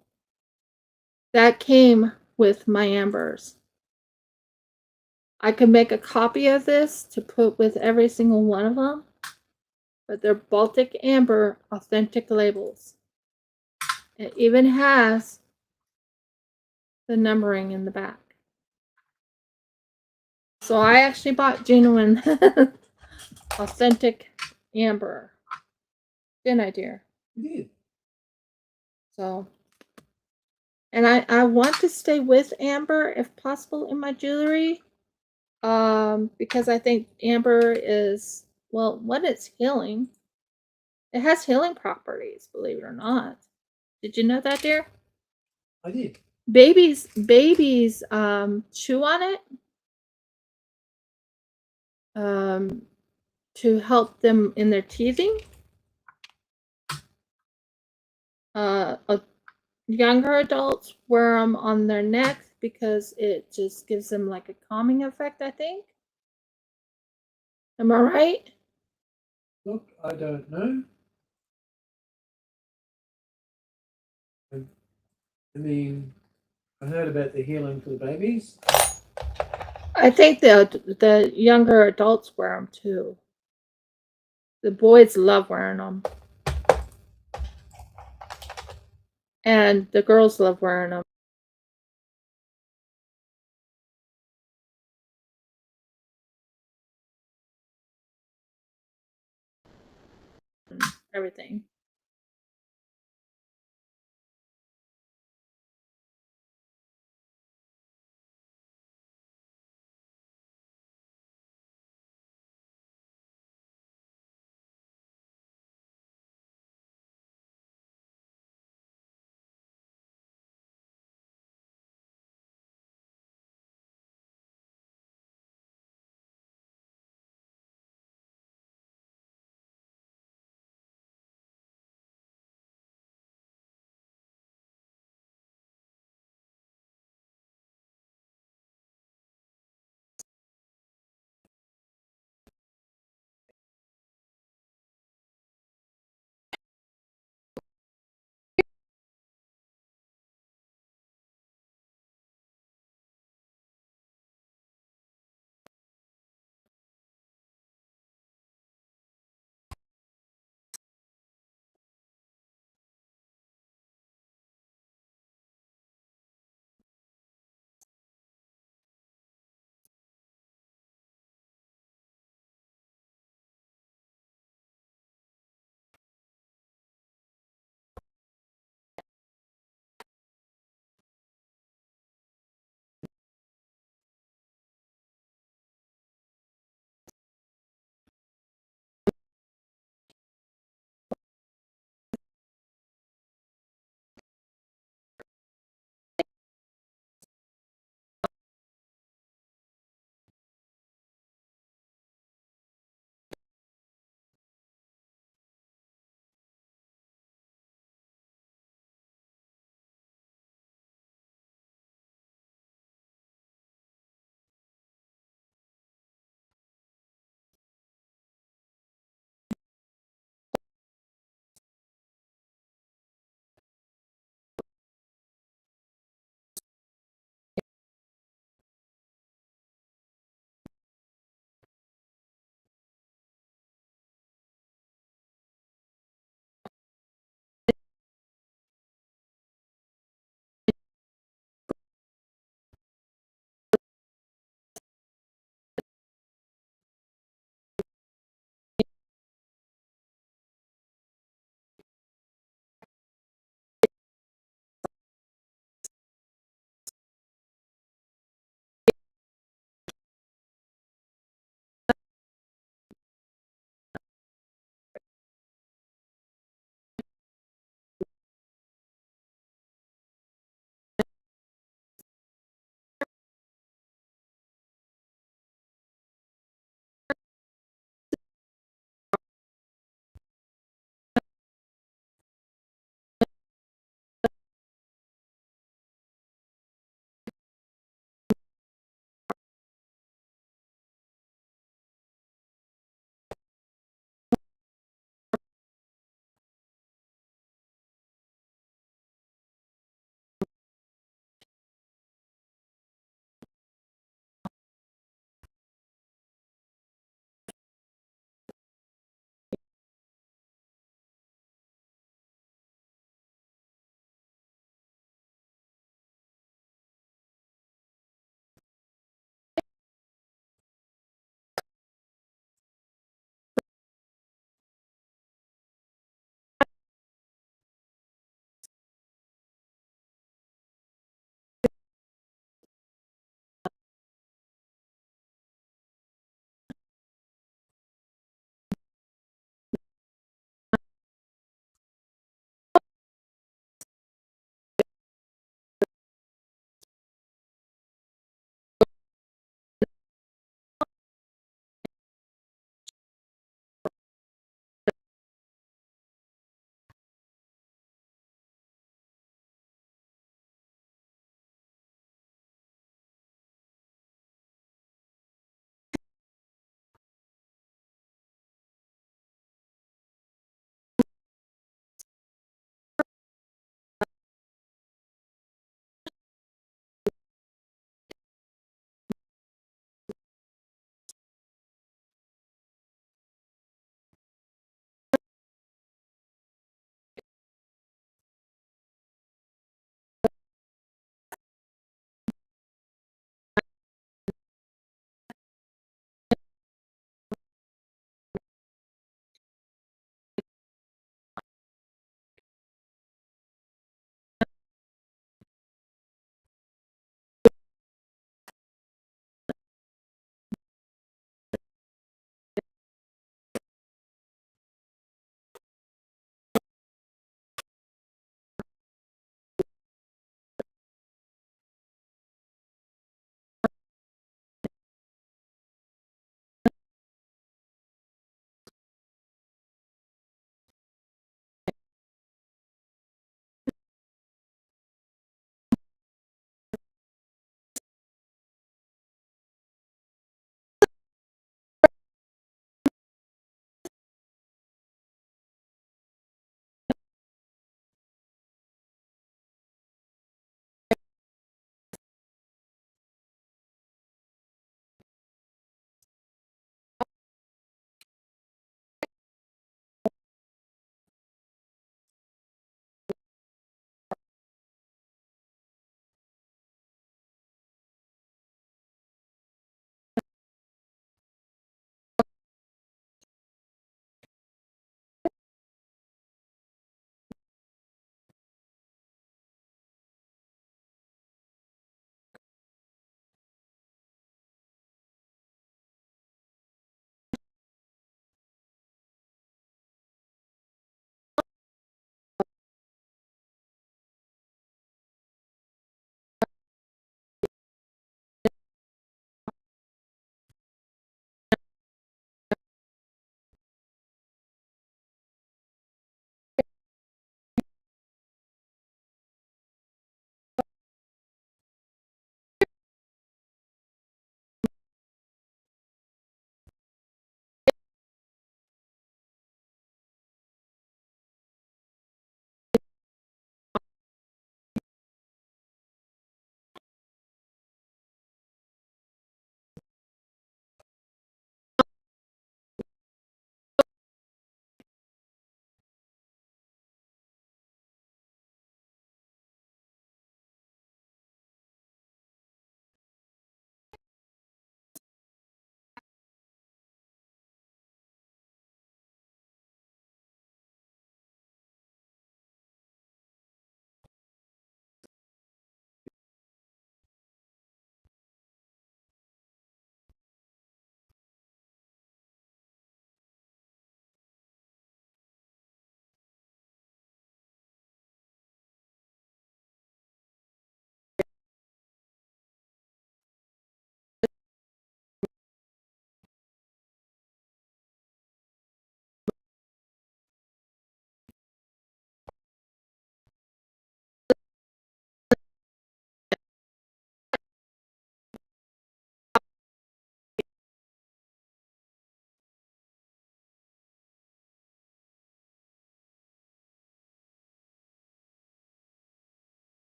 That came with my ambers. I could make a copy of this to put with every single one of them, but they're Baltic Amber Authentic labels. It even has the numbering in the back. So I actually bought genuine authentic amber. Didn't I, dear? You did. So, and I want to stay with amber if possible in my jewelry. Because I think amber is, well, what it's healing. It has healing properties, believe it or not. Did you know that, dear? I did. Babies chew on it to help them in their teething. Younger adults wear them on their necks because it just gives them like a calming effect, I think. Am I right? Look, I don't know. I mean, I heard about the healing for the babies. I think the younger adults wear them too. The boys love wearing them. And the girls love wearing them. Everything.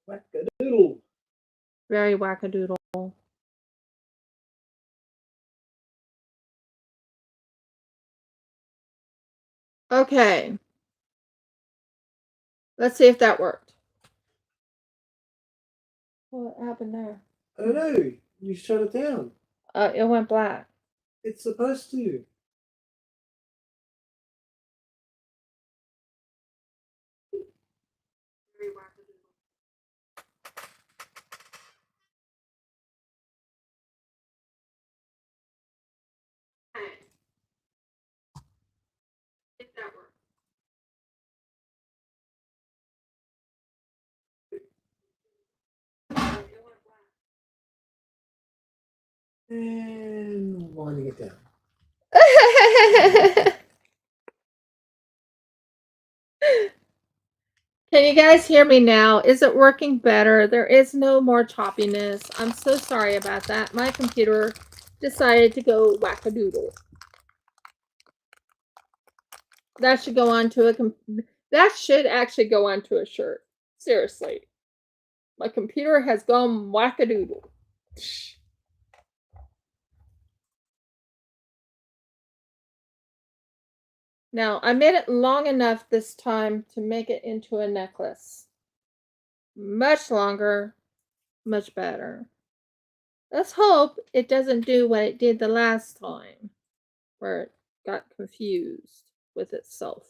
Wackadoodle. Very wackadoodle. Okay. Let's see if that worked. What happened there? I don't know. You shut it down. It went black. It's supposed to. Very wackadoodle. Okay. If that worked. It went black. And winding it down. Can you guys hear me now? Is it working better? There is no more choppiness. I'm so sorry about that. My computer decided to go wackadoodle. That should go onto that should actually go onto a shirt. Seriously. My computer has gone wackadoodle. Now, I made it long enough this time to make it into a necklace. Much longer, much better. Let's hope it doesn't do what it did the last time, where it got confused with itself.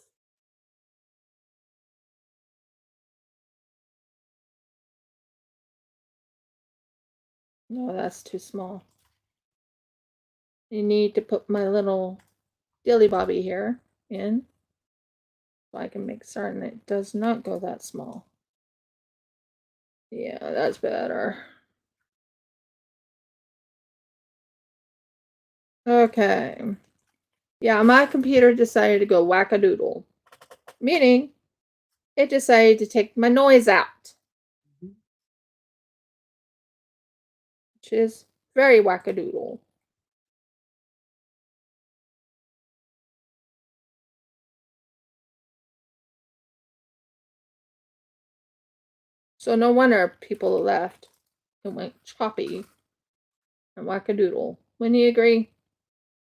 No, that's too small. You need to put my little dilly bobby here in so I can make certain it does not go that small. Yeah, that's better. Okay. Yeah, my computer decided to go wackadoodle, meaning it decided to take my noise out, which is very wackadoodle. So no wonder people left. It went choppy and wackadoodle. Wouldn't you agree?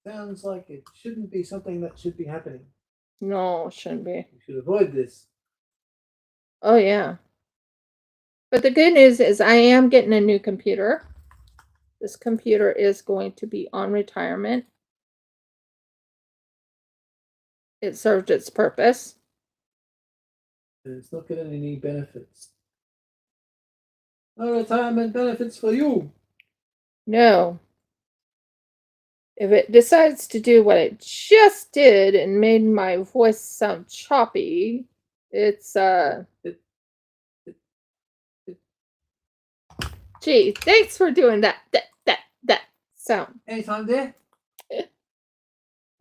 Sounds like it shouldn't be something that should be happening. No, it shouldn't be. We should avoid this. Oh, yeah. But the good news is I am getting a new computer. This computer is going to be on retirement. It served its purpose. And it's not getting any benefits. No retirement benefits for you. No. If it decides to do what it just did and made my voice sound choppy, it's gee, thanks for doing that sound. Anytime there.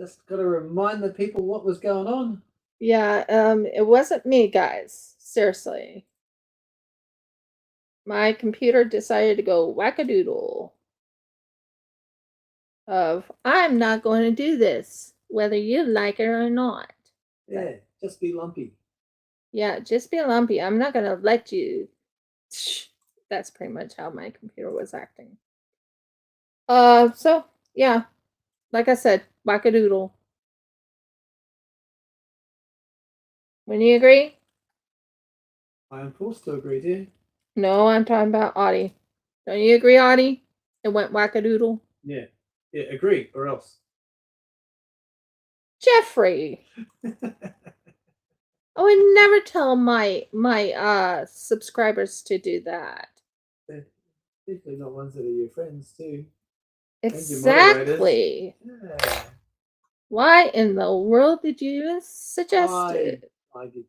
Just gotta remind the people what was going on. Yeah, it wasn't me, guys. Seriously. My computer decided to go wackadoodle. Of I'm not going to do this, whether you like it or not. Yeah, just be lumpy. Yeah, just be lumpy. I'm not going to let you. That's pretty much how my computer was acting. So yeah, like I said, wackadoodle. When you agree? I am forced to agree, dear. No, I'm talking about Audie. Don't you agree, Audie? It went wackadoodle. Yeah. Yeah, agree, or else. Jeffrey. I would never tell my subscribers to do that. Particularly not ones that are your friends too. Exactly. Yeah. Why in the world did you even suggest it? I did.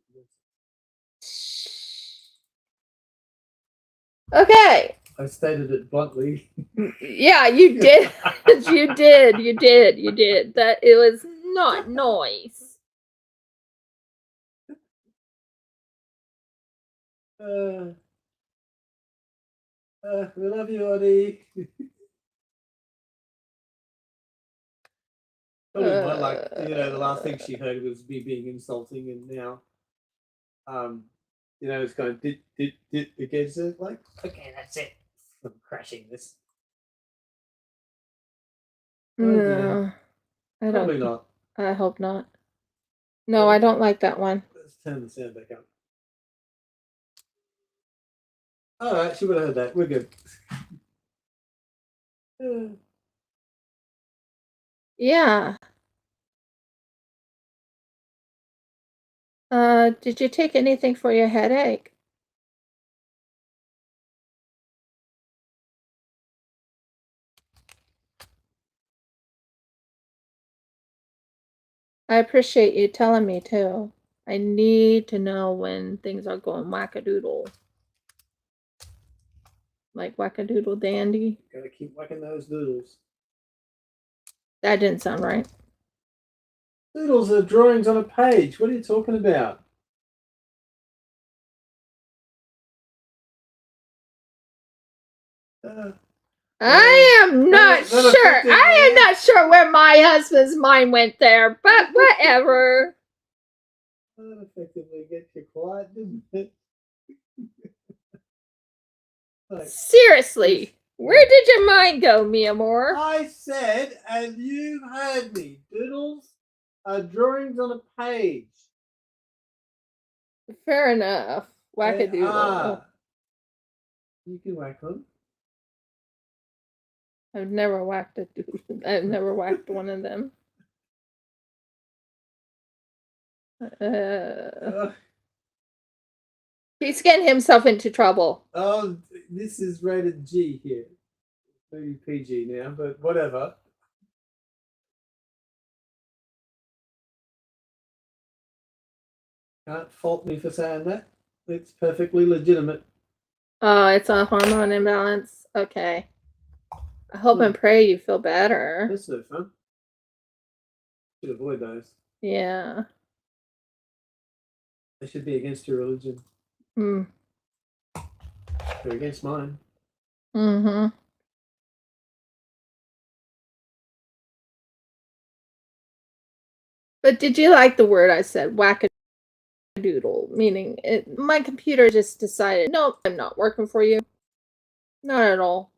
Okay. I stated it bluntly. Yeah, you did. You did. That it was not nice. We love you, Audie. Probably more like, the last thing she heard was me being insulting, and now You know, it's going did against it. Like, okay, that's it. I'm crashing this. No, I Probably don't. not. I hope not. No, I don't like that one. Let's turn the sound back up. All right, she would have heard that. We're good. Yeah. Did you take anything for your headache? I appreciate you telling me too. I need to know when things are going wackadoodle. Like wackadoodle dandy. Gotta keep whacking those doodles. That didn't sound right. Doodles are drawings on a page. What are you talking about? I am not sure. I am not sure where my husband's mind went there, but whatever. That effectively gets you quiet, didn't it? Like, Seriously, where did your mind go, mi amor? I said, and you heard me. Doodles are drawings on a page. Fair enough. Wackadoodle. You can whack them. I've never whacked a doodle. I've never whacked one of them. He's getting himself into trouble. Oh, this is rated G here. Maybe PG now, but whatever. Can't fault me for saying that. It's perfectly legitimate. Oh, it's a hormone imbalance. Okay. I hope and pray you feel better. That's no fun. Should avoid those. Yeah. They should be against your religion. Mm. They're against mine. Mm-hmm. But did you like the word I said, wackadoodle? Meaning, my computer just decided, nope, I'm not working for you. Not at all.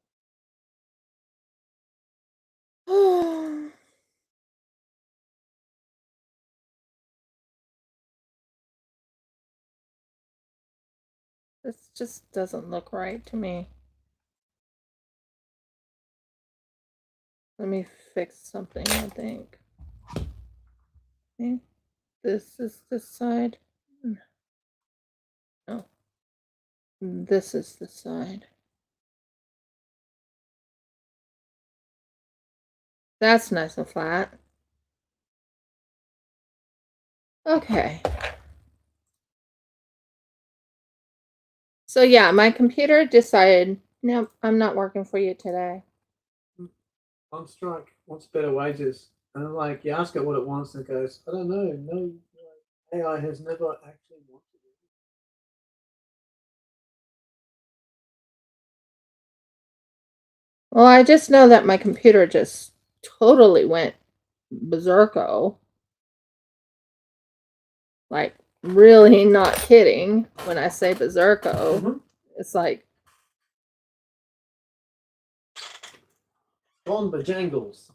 This just doesn't look right to me. Let me fix something, I think. Okay. This is this side. No. This is the side. That's nice and flat. Okay. So yeah, my computer decided, no, I'm not working for you today. On strike. Wants better wages. And I'm like, you ask it what it wants, and it goes, I don't know. No, AI has never actually wanted it. Well, I just know that my computer just totally went berserko. Like, really not kidding when I say berserko. Mm-hmm. It's like, Gone bajangles.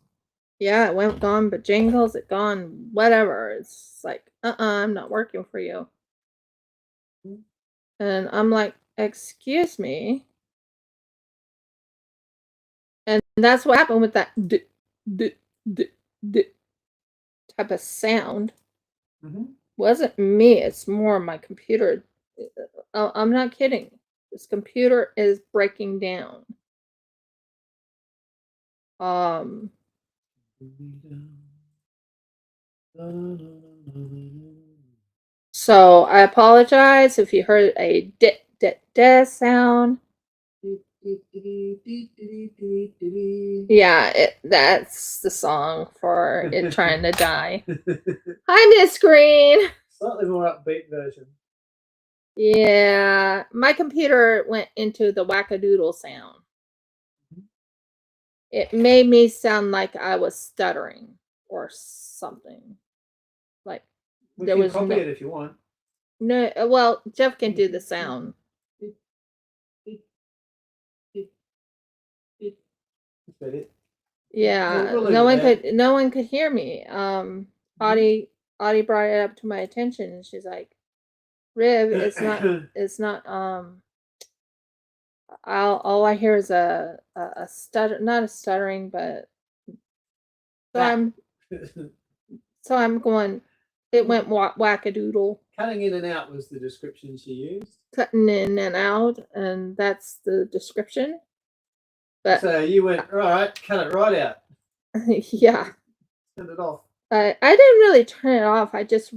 yeah, it went gone, but jingles, it gone, whatever. It's like, I'm not working for you. And I'm like, excuse me. And that's what happened with that type of sound. Mm-hmm. Wasn't me, it's more my computer. I'm not kidding. This computer is breaking down. So I apologize if you heard a sound. Yeah, that's the song for it trying to die. Hi, Miss Green. Slightly more upbeat version. Yeah, my computer went into the wackadoodle sound. It made me sound like I was stuttering or something. Like We there can was copy no. it if you want. No, well, Jeff can do the sound. Is that it? Yeah, we'll leave no it one there. could no one could hear me. Audie brought it up to my attention and she's like, Riv, it's not all I hear is a stutter, not a stuttering, but so I'm going, it went wackadoodle, Cutting in and out was the description she used. cutting in and out, and that's the description. But So you went, all right, cut it right out. yeah. Turn it off. I didn't really turn it off. I just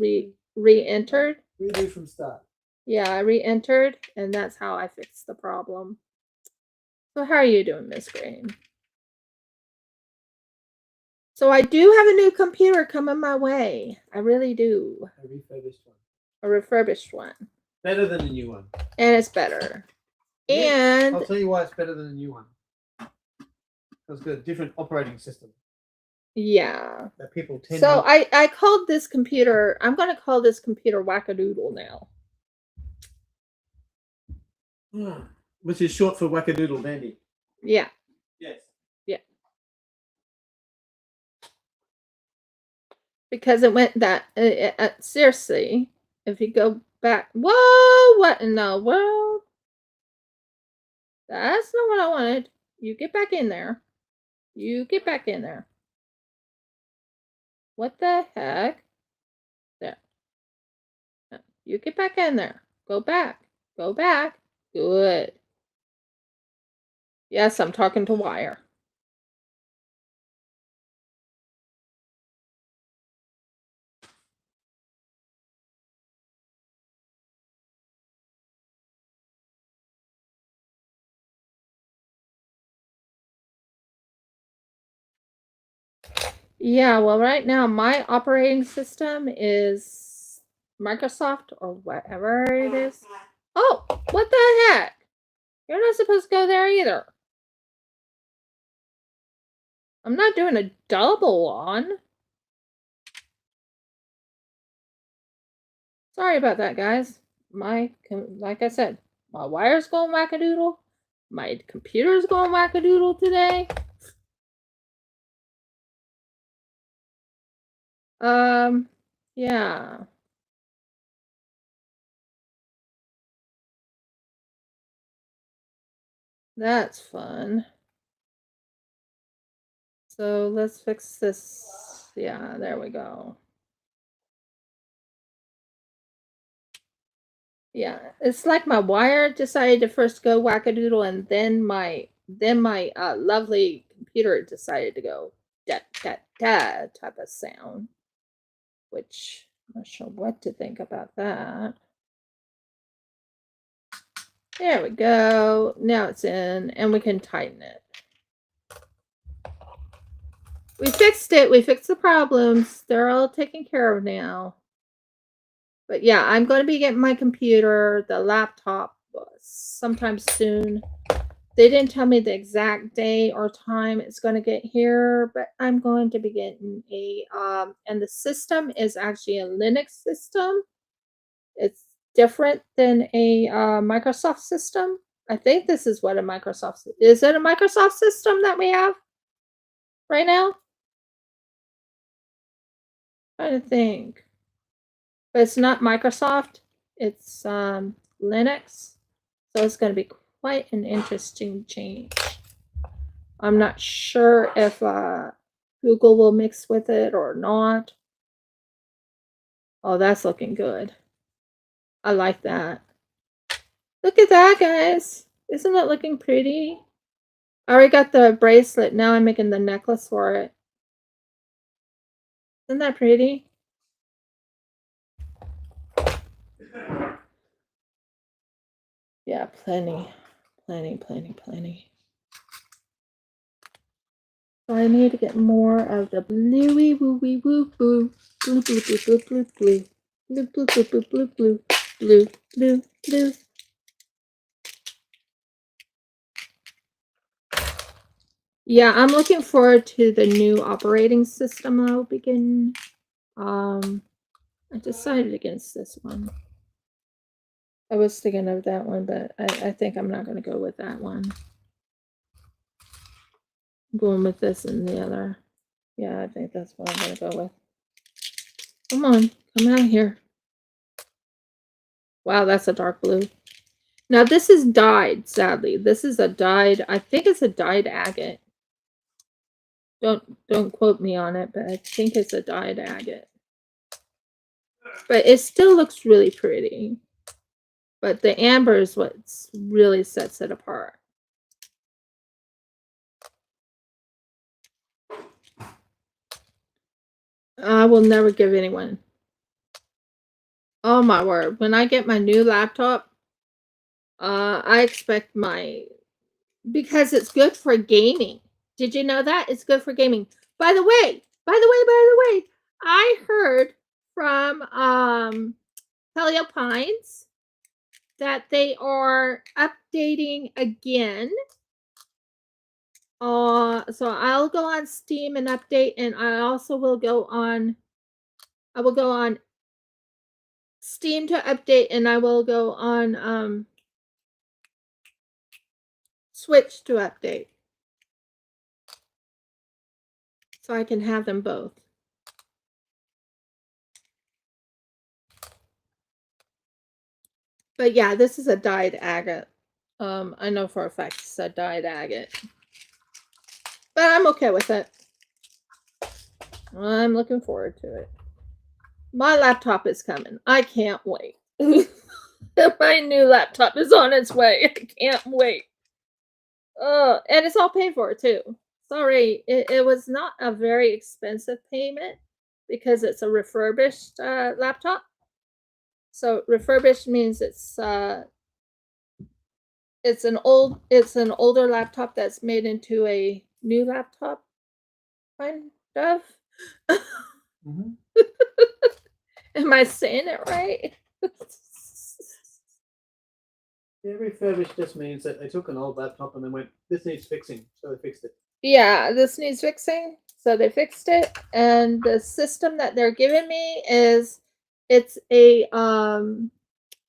re-entered. Redo from start. Yeah, I re-entered, and that's how I fixed the problem. So how are you doing, Miss Green? So I do have a new computer coming my way. I really do. A refurbished one. A refurbished one. Better than the new one. And it's better. Yes, And I'll tell you why it's better than the new one. It's got a different operating system. Yeah. That people tend So to... I called this computer, I'm going to call this computer Wackadoodle now. Which is short for Wackadoodle Dandy. Yeah. Yes. Yeah. Because it went that, seriously, if you go back, whoa, what in the world? That's not what I wanted. You get back in there. You get back in there. What the heck? There. You get back in there. Go back. Go back. Good. Yes, I'm talking to wire. Yeah, well, right now my operating system is Microsoft or whatever it is. Oh, what the heck? You're not supposed to go there either. I'm not doing a double on. Sorry about that, guys. Like I said, my wire's going wackadoodle. My computer's going wackadoodle today. Yeah. That's fun. So let's fix this. Yeah, there we go. Yeah, it's like my wire decided to first go wackadoodle, and then my lovely computer decided to go da da da type of sound, which I'm not sure what to think about that. There we go. Now it's in, and we can tighten it. We fixed it. We fixed the problems. They're all taken care of now. But yeah, I'm going to be getting my computer, the laptop, sometime soon. They didn't tell me the exact day or time it's going to get here, but I'm going to be getting a, and the system is actually a Linux system. It's different than a Microsoft system. I think this is what a Microsoft, is it a Microsoft system that we have right now? I'm trying to think. But it's not Microsoft, it's Linux. So it's going to be quite an interesting change. I'm not sure if Google will mix with it or not. Oh, that's looking good. I like that. Look at that, guys. Isn't it looking pretty? I already got the bracelet. Now I'm making the necklace for it. Isn't that pretty? Yeah, plenty. So I need to get more of the bluey wooey woo boo. Blue, blue, blue, blue, blue, blue. Blue, blue, blue, blue, blue, blue. Blue, blue, blue. Yeah, I'm looking forward to the new operating system I'll begin. I decided against this one. I was thinking of that one, but I think I'm not going to go with that one. I'm going with this and the other. Yeah, I think that's what I'm going to go with. Come on, come out here. Wow, that's a dark blue. Now this is dyed, sadly. This is a dyed, I think it's a dyed agate. Don't quote me on it, but I think it's a dyed agate. But it still looks really pretty. But the amber is what really sets it apart. I will never give anyone. Oh my word. When I get my new laptop, I expect because it's good for gaming. Did you know that? It's good for gaming. By the way, I heard from Paleo Pines that they are updating again. So I'll go on Steam and update, and I also will go on Steam to update, and I will go on Switch to update. So I can have them both. But yeah, this is a dyed agate. I know for a fact it's a dyed agate. But I'm okay with it. I'm looking forward to it. My laptop is coming. I can't wait. My new laptop is on its way. I can't wait. And it's all paid for too. Sorry, it was not a very expensive payment because it's a refurbished laptop. So refurbished means it's an older laptop that's made into a new laptop, kind of. Mm-hmm. Am I saying it right? Yeah, refurbished just means that they took an old laptop and they went, this needs fixing, so they fixed it. Yeah, this needs fixing, so they fixed it. And the system that they're giving me it's a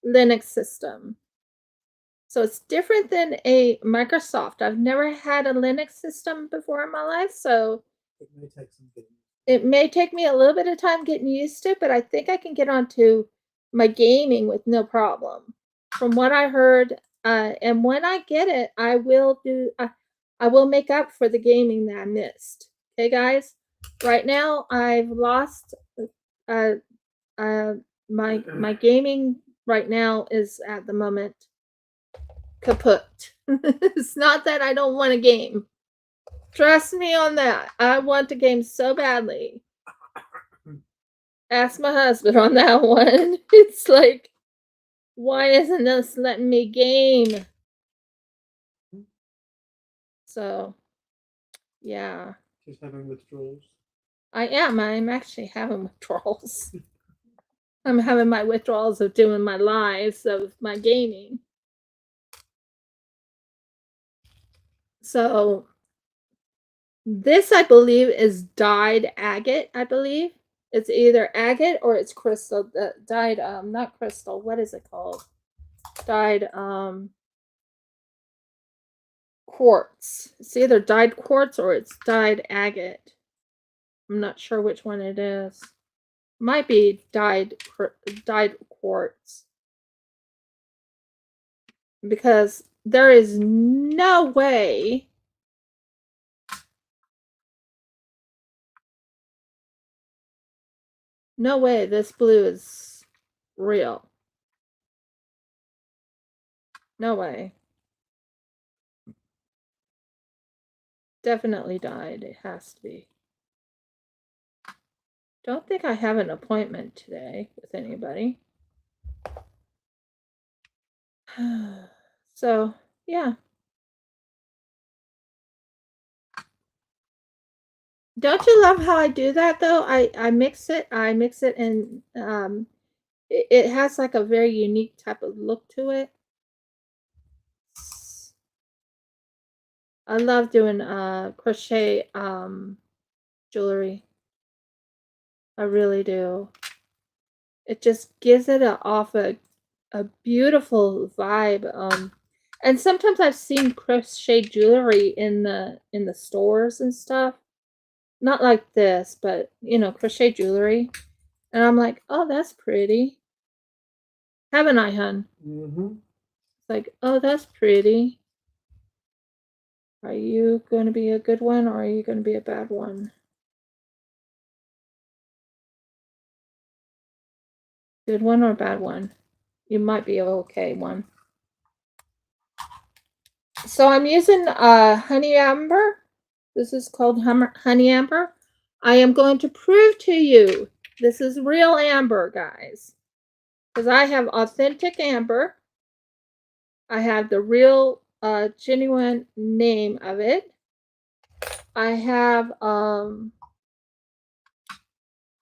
Linux system. So it's different than a Microsoft. I've never had a Linux system before in my life, so It may take some getting. it may take me a little bit of time getting used to it, but I think I can get onto my gaming with no problem. From what I heard, and when I get it, I will make up for the gaming that I missed. Okay, guys. Right now, I've lost. Uh, my gaming right now is at the moment kaput. It's not that I don't want a game. Trust me on that. I want a game so badly. Ask my husband on that one. It's like, why isn't this letting me game? So, yeah. She's having withdrawals. I am. I'm actually having withdrawals. I'm having my withdrawals of doing my lives of my gaming. So, this, I believe, is dyed agate, I believe. It's either agate or it's crystal. Dyed, not crystal. What is it called? Dyed, quartz. It's either dyed quartz or it's dyed agate. I'm not sure which one it is. Might be dyed quartz. Because there is no way this blue is real. No way. Definitely dyed. It has to be. Don't think I have an appointment today with anybody. So, yeah. Don't you love how I do that though? I mix it and it has like a very unique type of look to it. I love doing crochet jewelry. I really do. It just gives it a beautiful vibe. And sometimes I've seen crochet jewelry in the stores and stuff. Not like this, but you know, crochet jewelry. And I'm like, oh, that's pretty. Haven't I, hun? Mm-hmm. It's like, oh, that's pretty. Are you going to be a good one or are you going to be a bad one? Good one or bad one? You might be an okay one. So I'm using honey amber. This is called honey amber. I am going to prove to you this is real amber, guys. Because I have authentic amber. I have the real genuine name of it. I have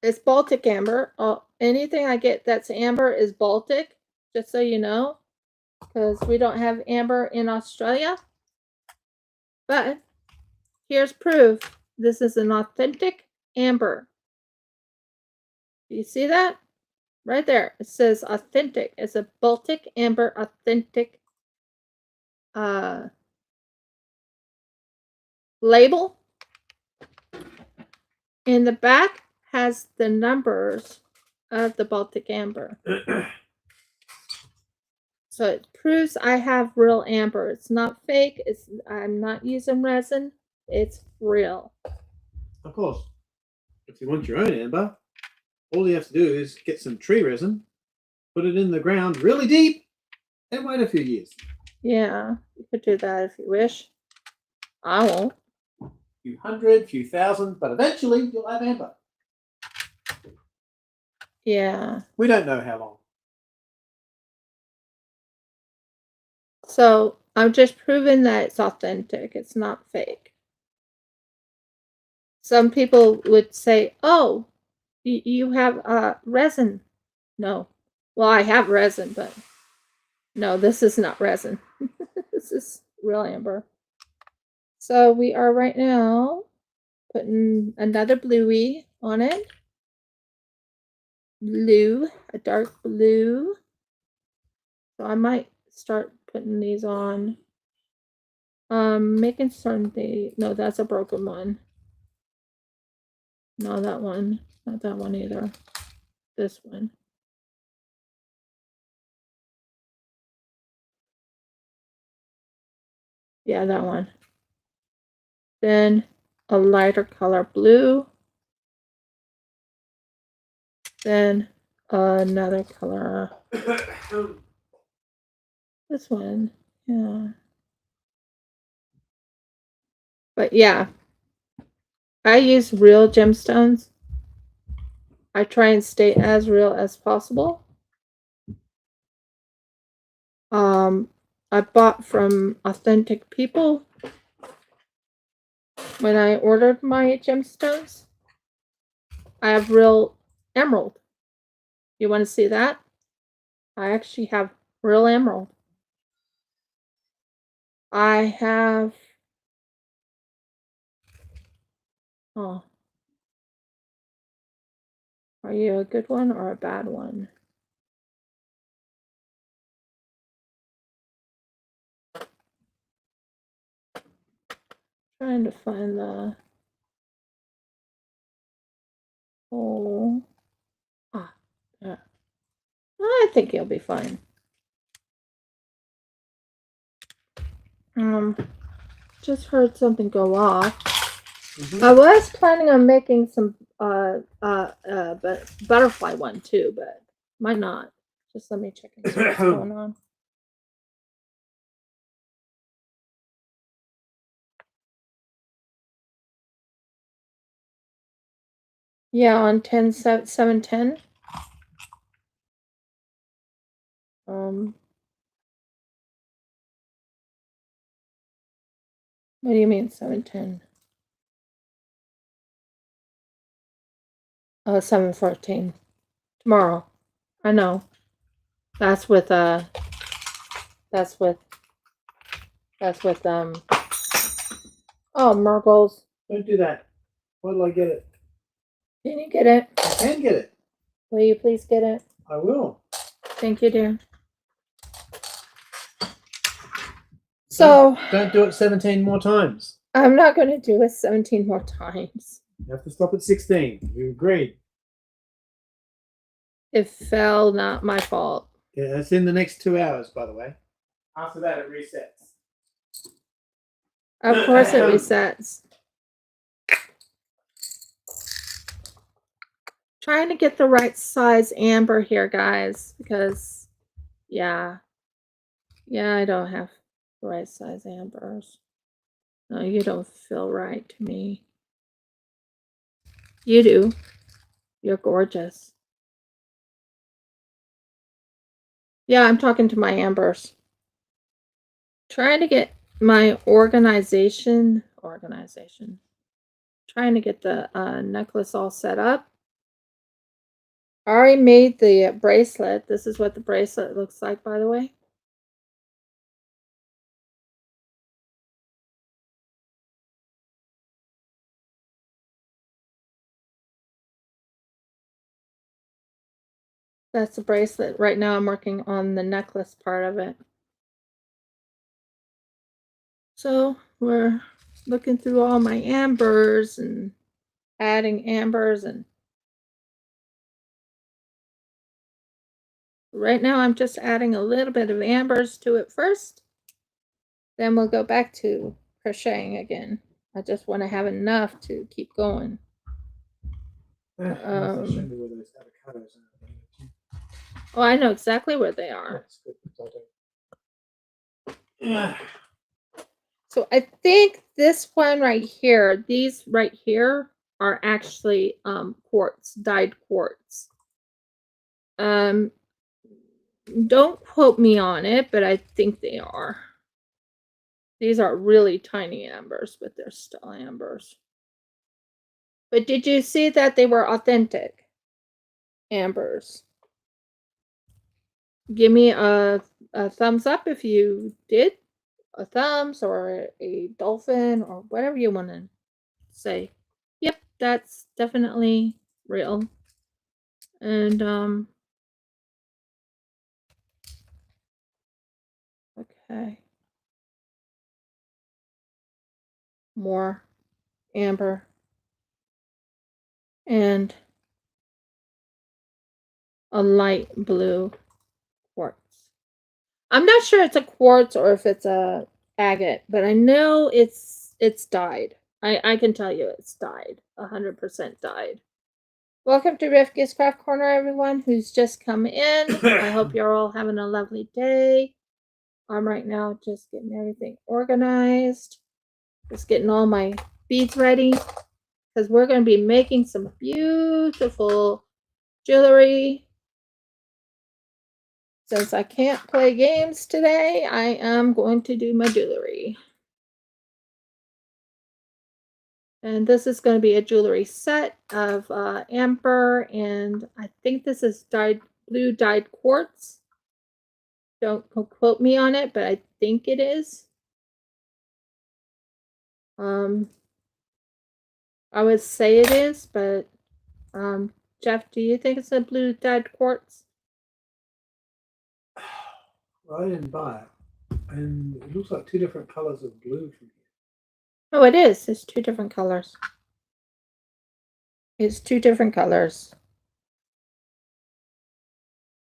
it's Baltic amber. Anything I get that's amber is Baltic, just so you know, because we don't have amber in Australia. But here's proof. This is an authentic amber. Do you see that? Right there. It says authentic. It's a Baltic amber authentic label. In the back has the numbers of the Baltic amber. So it proves I have real amber. It's not fake. I'm not using resin. It's real. Of course, if you want your own amber, all you have to do is get some tree resin, put it in the ground really deep, and wait a few years. Yeah, you could do that if you wish. I won't. Few hundred, few thousand, but eventually you'll have amber. Yeah. We don't know how long. So I'm just proving that it's authentic. It's not fake. Some people would say, oh, you have resin. No. Well, I have resin, but no, this is not resin. This is real amber. So we are right now putting another bluey on it. Blue, a dark blue. So I might start putting these on. Making certain no, that's a broken one. No, that one. Not that one either. This one. Yeah, that one. Then a lighter color blue. Then another color. This one. Yeah. But yeah, I use real gemstones. I try and stay as real as possible. I bought from authentic people when I ordered my gemstones. I have real emerald. You want to see that? I actually have real emerald. I have... Oh. Are you a good one or a bad one? Trying to find the... Oh. Ah, yeah. I think you'll be fine. Just heard something go off. Mm-hmm. I was planning on making some but butterfly one too, but might not. Just let me check and see what's going on. Yeah, on 710. What do you mean 710? Oh, 714. Tomorrow. I know. That's with oh, Mergles. Don't do that. Why did I get it? Can you get it? I can get it. Will you please get it? I will. Thank you, dear. So Don't do it 17 more times. I'm not going to do it 17 more times. You have to stop at 16. You agreed. It fell, not my fault. Yeah, it's in the next 2 hours, by the way. After that, it resets. Of course it resets. Trying to get the right size amber here, guys, because yeah, I don't have the right size ambers. No, you don't feel right to me. You do. You're gorgeous. Yeah, I'm talking to my ambers. Trying to get my organization. Trying to get the necklace all set up. I already made the bracelet. This is what the bracelet looks like, by the way. That's the bracelet. Right now I'm working on the necklace part of it. So we're looking through all my ambers and adding ambers, and right now I'm just adding a little bit of ambers to it first. Then we'll go back to crocheting again. I just want to have enough to keep going. Show me where those avocados are. Oh, I know exactly where they are. That's good, because I don't. So I think this one right here, these right here are actually quartz, dyed quartz. Don't quote me on it, but I think they are. These are really tiny ambers, but they're still ambers. But did you see that they were authentic ambers? Give me a thumbs up if you did. A thumbs or a dolphin or whatever you want to say. Yep, that's definitely real. And okay. More amber and a light blue quartz. I'm not sure it's a quartz or if it's a agate, but I know it's dyed. I can tell you it's dyed, 100% dyed. Welcome to Rifka's Craft Corner, everyone who's just come in. I hope you're all having a lovely day. I'm right now just getting everything organized, just getting all my beads ready, because we're going to be making some beautiful jewelry. Since I can't play games today, I am going to do my jewelry. And this is going to be a jewelry set of amber, and I think this is blue dyed quartz. Don't quote me on it, but I think it is. I would say it is, but Jeff, do you think it's a blue dyed quartz? Well, I didn't buy it, and it looks like 2 different colors of blue from here. Oh, it is. It's 2 different colors. It's 2 different colors.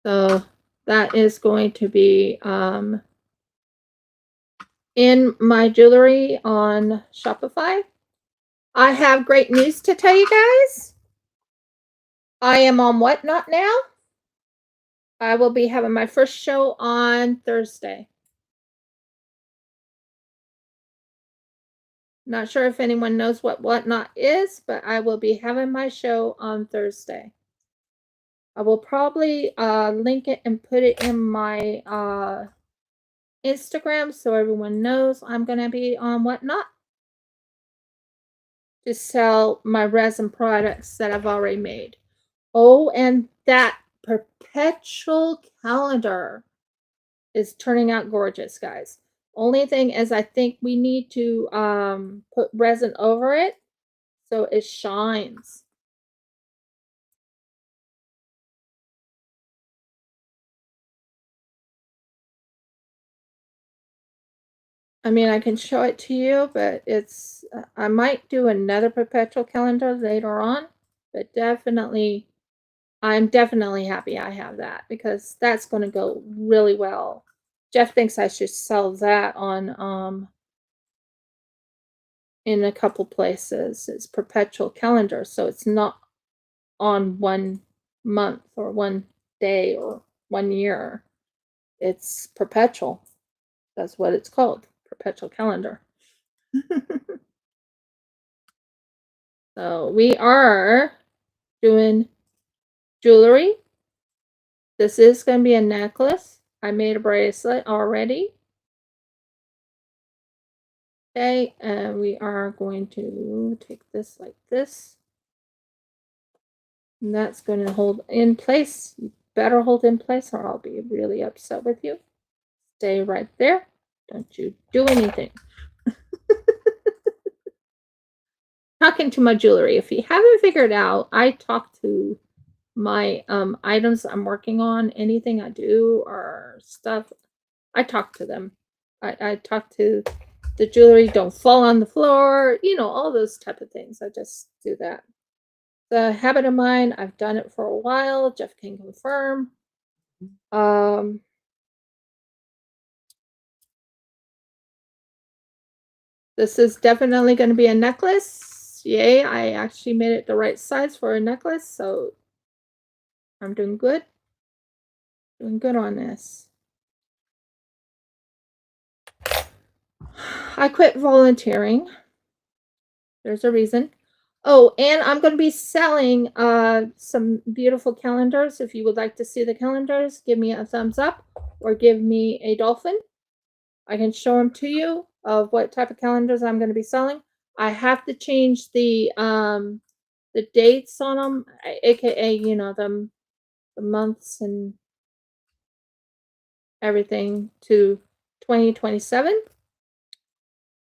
So that is going to be in my jewelry on Shopify. I have great news to tell you guys. I am on Whatnot now. I will be having my first show on Thursday. Not sure if anyone knows what Whatnot is, but I will be having my show on Thursday. I will probably link it and put it in my Instagram so everyone knows I'm going to be on Whatnot to sell my resin products that I've already made. Oh, and that perpetual calendar is turning out gorgeous, guys. Only thing is I think we need to put resin over it so it shines. I mean, I can show it to you, but it's, I might do another perpetual calendar later on, but definitely, I'm definitely happy I have that because that's going to go really well. Jeff thinks I should sell that on, in a couple places. It's perpetual calendar, so it's not on 1 month or 1 day or 1 year. It's perpetual. That's what it's called, perpetual calendar. So we are doing jewelry. This is going to be a necklace. I made a bracelet already. Okay, and we are going to take this like this. And that's going to hold in place. You better hold in place or I'll be really upset with you. Stay right there. Don't you do anything. Talking to my jewelry. If you haven't figured out, I talk to my items I'm working on, anything I do or stuff, I talk to them. I talk to the jewelry, don't fall on the floor, you know, all those type of things. I just do that. The habit of mine, I've done it for a while. Jeff can confirm. This is definitely going to be a necklace. Yay, I actually made it the right size for a necklace, so I'm doing good. Doing good on this. I quit volunteering. There's a reason. Oh, and I'm going to be selling some beautiful calendars. If you would like to see the calendars, give me a thumbs up or give me a dolphin. I can show them to you of what type of calendars I'm going to be selling. I have to change the dates on them, aka, you know, the months and everything to 2027.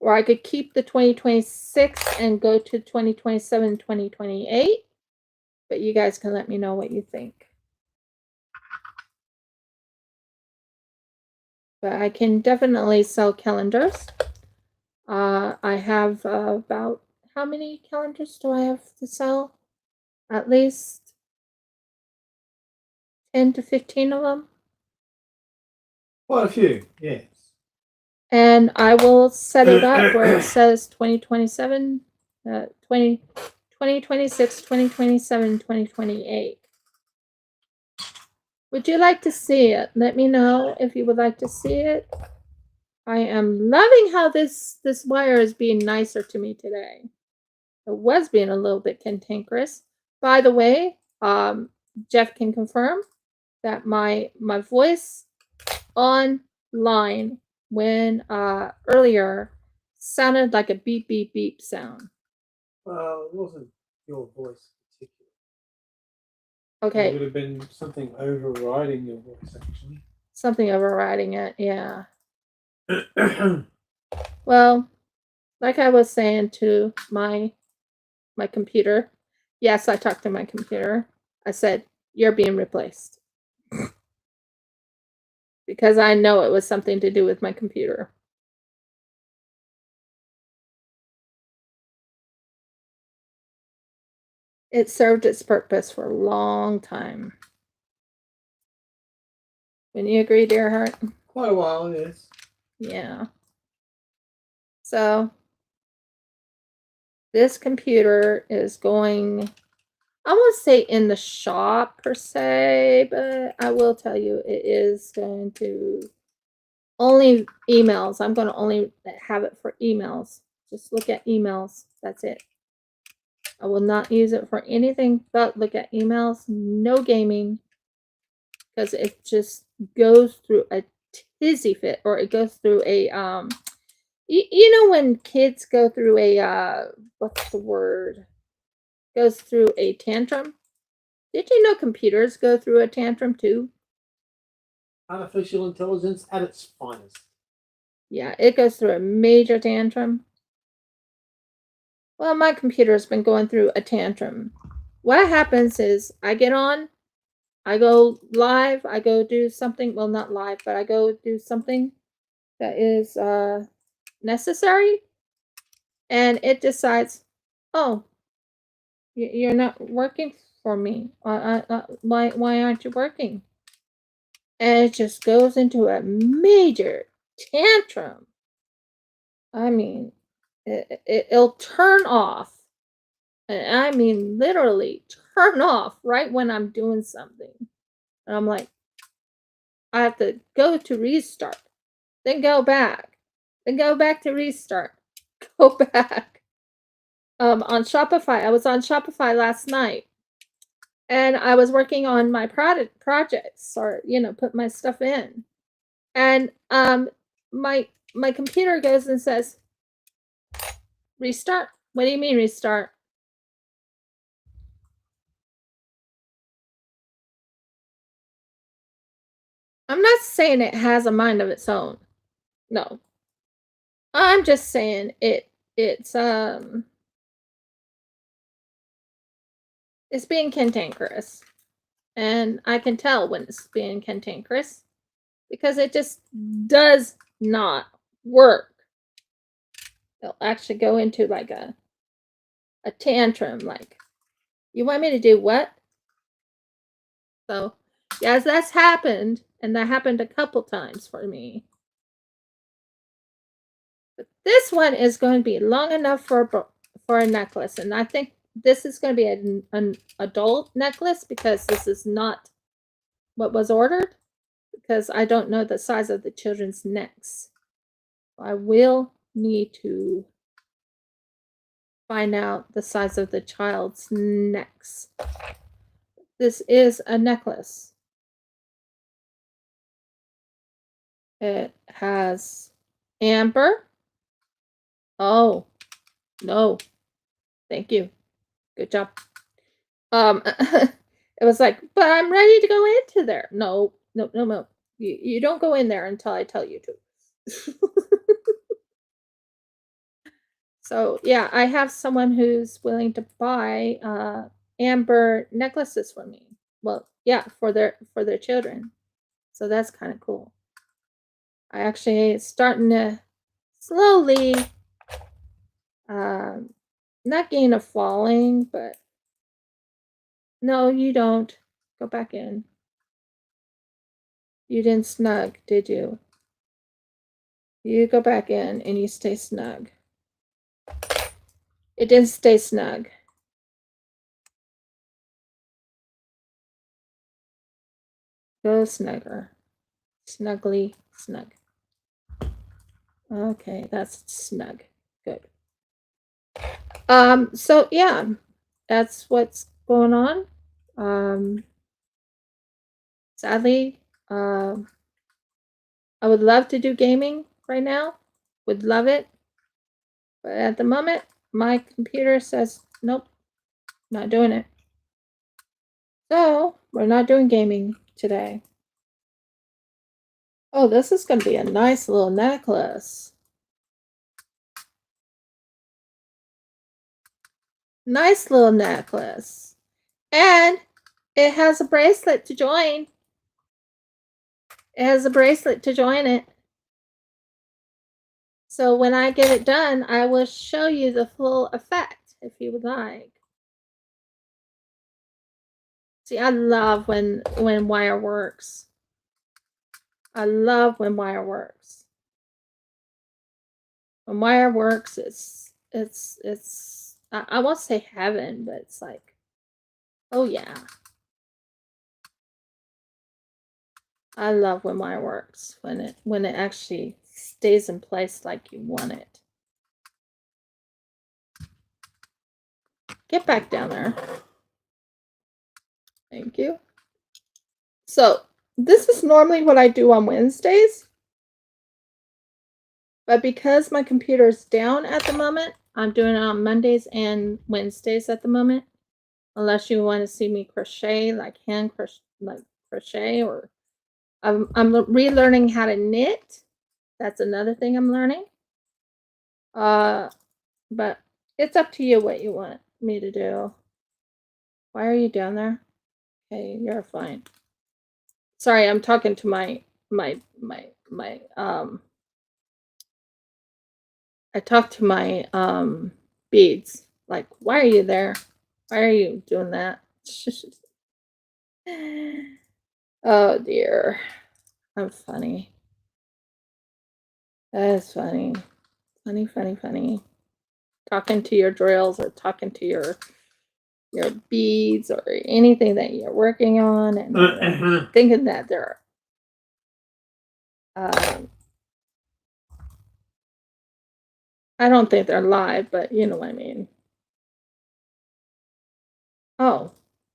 Or I could keep the 2026 and go to 2027, 2028. But you guys can let me know what you think. But I can definitely sell calendars. I have about, how many calendars do I have to sell? At least 10 to 15 of them. Quite a few, yes. And I will set it up where it says 2027, 2026, 2027, 2028. Would you like to see it? Let me know if you would like to see it. I am loving how this wire is being nicer to me today. It was being a little bit cantankerous. By the way, Jeff can confirm that my voice online when earlier sounded like a beep beep beep sound. Well, it wasn't your voice particularly. Okay. It would have been something overriding your voice, actually. Something overriding it, yeah. Well, like I was saying to my computer, yes, I talked to my computer. I said, "You're being replaced." Because I know it was something to do with my computer. It served its purpose for a long time. Wouldn't you agree, dear heart? Quite a while, yes. Yeah. So this computer is going, I won't say in the shop per se, but I will tell you it is going to only emails. I'm going to only have it for emails. Just look at emails. That's it. I will not use it for anything but look at emails. No gaming. Because it just goes through a tizzy fit, or it goes through a you know when kids go through a what's the word? Goes through a tantrum. Did you know computers go through a tantrum too? Artificial intelligence at its finest. Yeah, it goes through a major tantrum. Well, my computer's been going through a tantrum. What happens is I get on, I go live, I go do something, well, not live, but I go do something that is necessary, and it decides, oh, you're not working for me. Why aren't you working? And it just goes into a major tantrum. I mean, it'll turn off. And I mean, literally turn off right when I'm doing something. And I'm like, I have to go to restart, then go back, then go back to restart, go back. On Shopify, I was on Shopify last night, and I was working on my projects, or put my stuff in, and my computer goes and says, restart. What do you mean restart? I'm not saying it has a mind of its own. No. I'm just saying it's being cantankerous. And I can tell when it's being cantankerous because it just does not work. It'll actually go into like a tantrum, like, you want me to do what? So, yes, that's happened, and that happened a couple times for me. But this one is going to be long enough for a necklace, and I think this is going to be an adult necklace because this is not what was ordered, because I don't know the size of the children's necks. I will need to find out the size of the child's necks. This is a necklace. It has amber. Oh, no. Thank you. Good job. It was like, but I'm ready to go into there. No. You don't go in there until I tell you to. So yeah, I have someone who's willing to buy amber necklaces for me. Well, yeah, for their children. So that's kind of cool. I actually starting to slowly not gain a falling, but no, you don't. Go back in. You didn't snug, did you? You go back in and you stay snug. It didn't stay snug. Go snugger. Snuggly snug. Okay, that's snug. Good. So yeah, that's what's going on. Sadly, I would love to do gaming right now. Would love it. But at the moment, my computer says, nope, not doing it. So we're not doing gaming today. Oh, this is going to be a nice little necklace. Nice little necklace. And it has a bracelet to join. It has a bracelet to join it. So when I get it done, I will show you the full effect if you would like. See, I love when wire works. I love when wire works. When wire works, it's I won't say heaven, but it's like, oh yeah. I love when wire works, when it actually stays in place like you want it. Get back down there. Thank you. So this is normally what I do on Wednesdays, but because my computer is down at the moment, I'm doing it on Mondays and Wednesdays at the moment. Unless you want to see me crochet, like hand crochet, or I'm relearning how to knit. That's another thing I'm learning. But it's up to you what you want me to do. Why are you down there? Okay, you're fine. Sorry, I'm talking to my I talk to my beads, like, why are you there? Why are you doing that? Oh dear. I'm funny. That is funny. Funny, funny, funny. Talking to your drills or talking to your beads or anything that you're working on and thinking that they're I don't think they're live, but you know what I mean. Oh,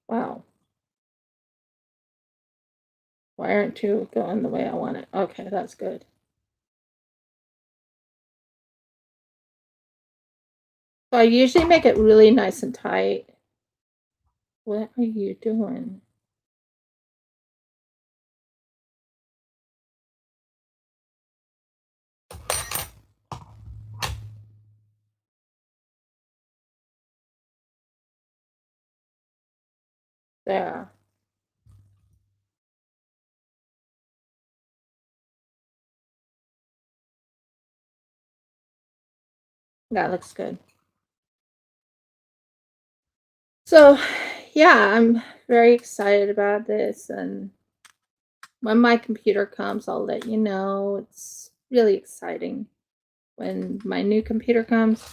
wow. Why aren't you going the way I want it? Okay, that's good. So I usually make it really nice and tight. What are you doing? There. That looks good. So, yeah, I'm very excited about this. And when my computer comes, I'll let you know. It's really exciting. When my new computer comes,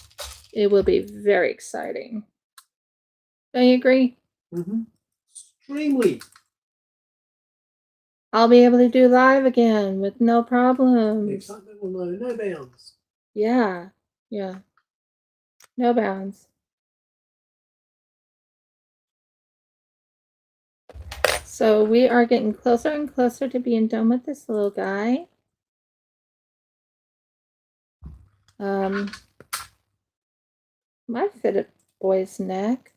it will be very exciting. Don't you agree? Mm-hmm. Extremely. I'll be able to do live again with no The problems. excitement will know no bounds. Yeah, yeah. No bounds. So we are getting closer and closer to being done with this little guy. Might fit a boy's neck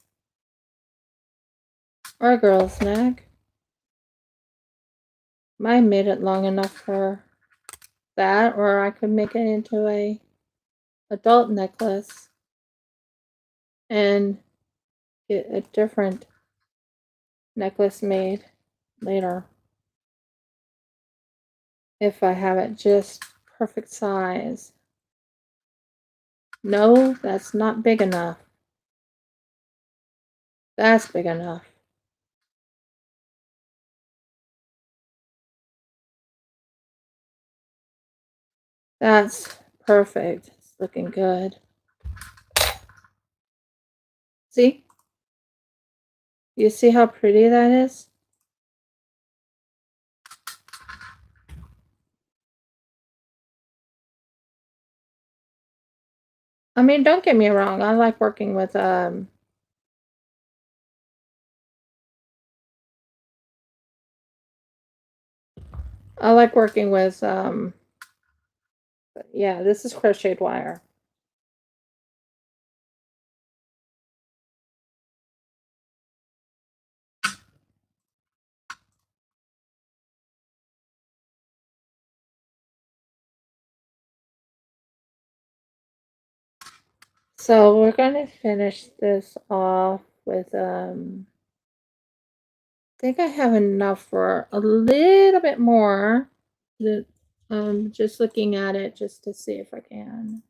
or a girl's neck. Mine made it long enough for that, or I could make it into a adult necklace and get a different necklace made later if I have it just perfect size. No, that's not big enough. That's big enough. That's perfect. It's looking good. See? You see how pretty that is? I mean, don't get me wrong. I like working with yeah, this is crocheted wire. So we're going to finish this off with I think I have enough for a little bit more. Just looking at it just to see if I can.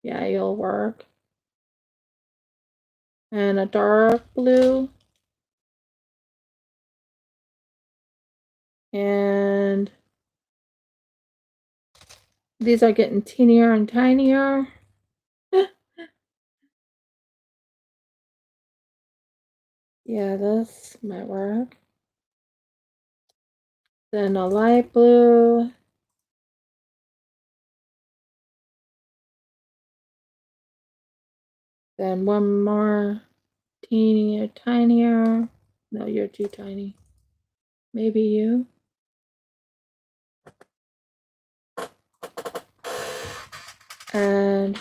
Yeah, you'll work. And a dark blue. And these are getting teenier and tinier. Yeah, this might work. Then a light blue. Then one more teenier, tinier. No, you're too tiny. Maybe you. And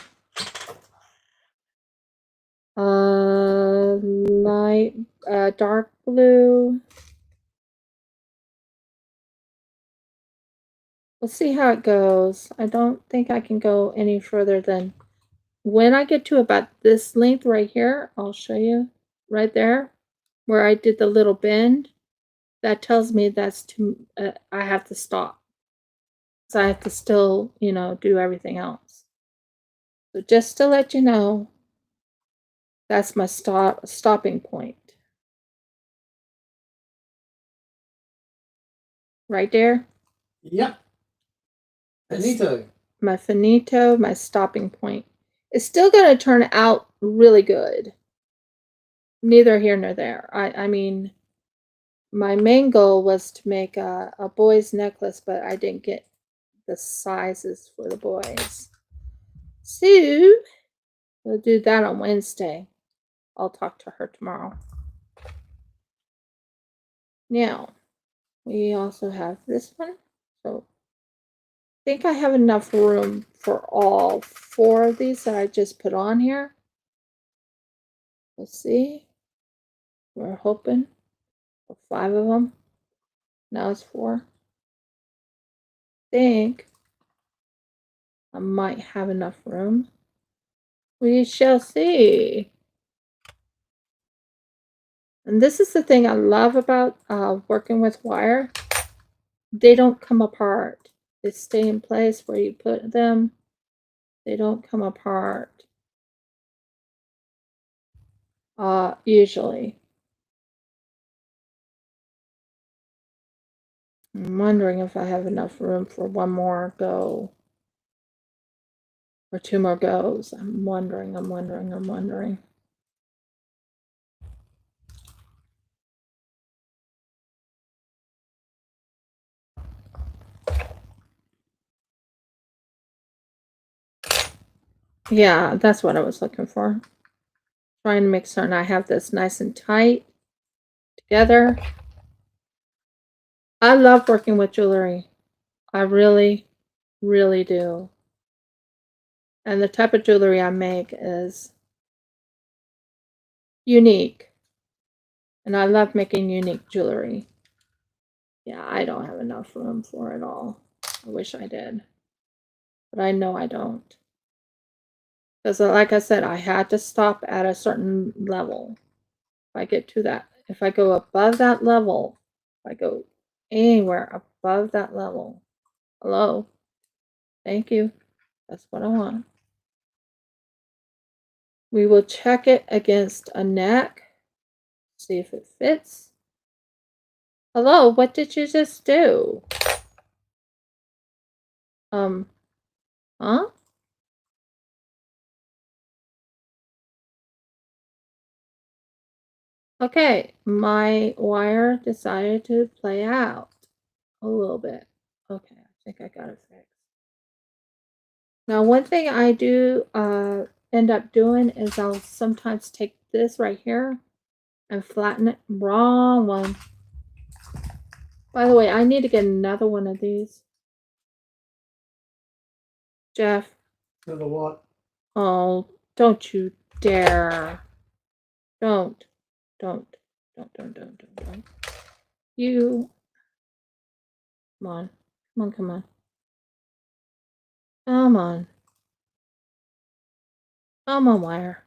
light, dark blue. We'll see how it goes. I don't think I can go any further than when I get to about this length right here. I'll show you right there where I did the little bend. That tells me that's too. I have to stop. So I have to still, do everything else. So just to let you know, that's my stopping point. Right there. Yep. Finito. My finito, my stopping point. It's still going to turn out really good. Neither here nor there. I mean, my main goal was to make a boy's necklace, but I didn't get the sizes for the boys. So we'll do that on Wednesday. I'll talk to her tomorrow. Now, we also have this one. So I think I have enough room for all 4 of these that I just put on here. We'll see. We're hoping for 5 of them. Now it's 4. I think I might have enough room. We shall see. And this is the thing I love about working with wire. They don't come apart. They stay in place where you put them. They don't come apart. Usually. I'm wondering if I have enough room for 1 more go. Or 2 more goes. I'm wondering. Yeah, that's what I was looking for. Trying to make certain I have this nice and tight together. I love working with jewelry. I really, really do. And the type of jewelry I make is unique. And I love making unique jewelry. Yeah, I don't have enough room for it all. I wish I did. But I know I don't. Because like I said, I had to stop at a certain level. If I get to that, if I go above that level, if I go anywhere above that level, hello, thank you. That's what I want. We will check it against a neck, see if it fits. Hello, what did you just do? Huh? Okay, my wire decided to play out a little bit. Okay, I think I got it fixed. Now, one thing I do end up doing is I'll sometimes take this right here and flatten it. Wrong one. By the way, I need to get another one of these. Jeff. Another what? Oh, don't you dare. Don't. You. Come on. Come on. Come on. Come on, wire.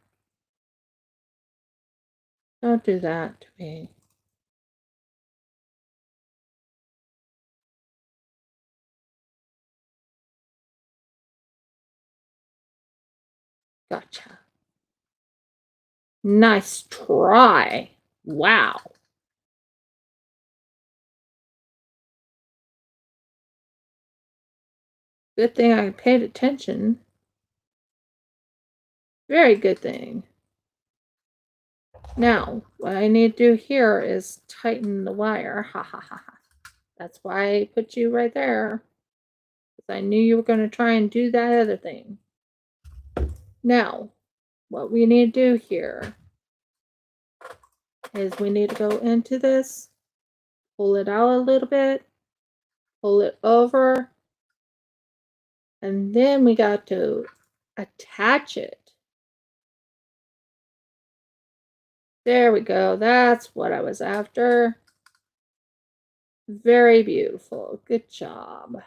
Don't do that to me. Gotcha. Nice try. Wow. Good thing I paid attention. Very good thing. Now, what I need to do here is tighten the wire. Ha ha ha ha. That's why I put you right there. Because I knew you were going to try and do that other thing. Now, what we need to do here is we need to go into this, pull it out a little bit, pull it over, and then we got to attach it. There we go. That's what I was after. Very beautiful. Good job.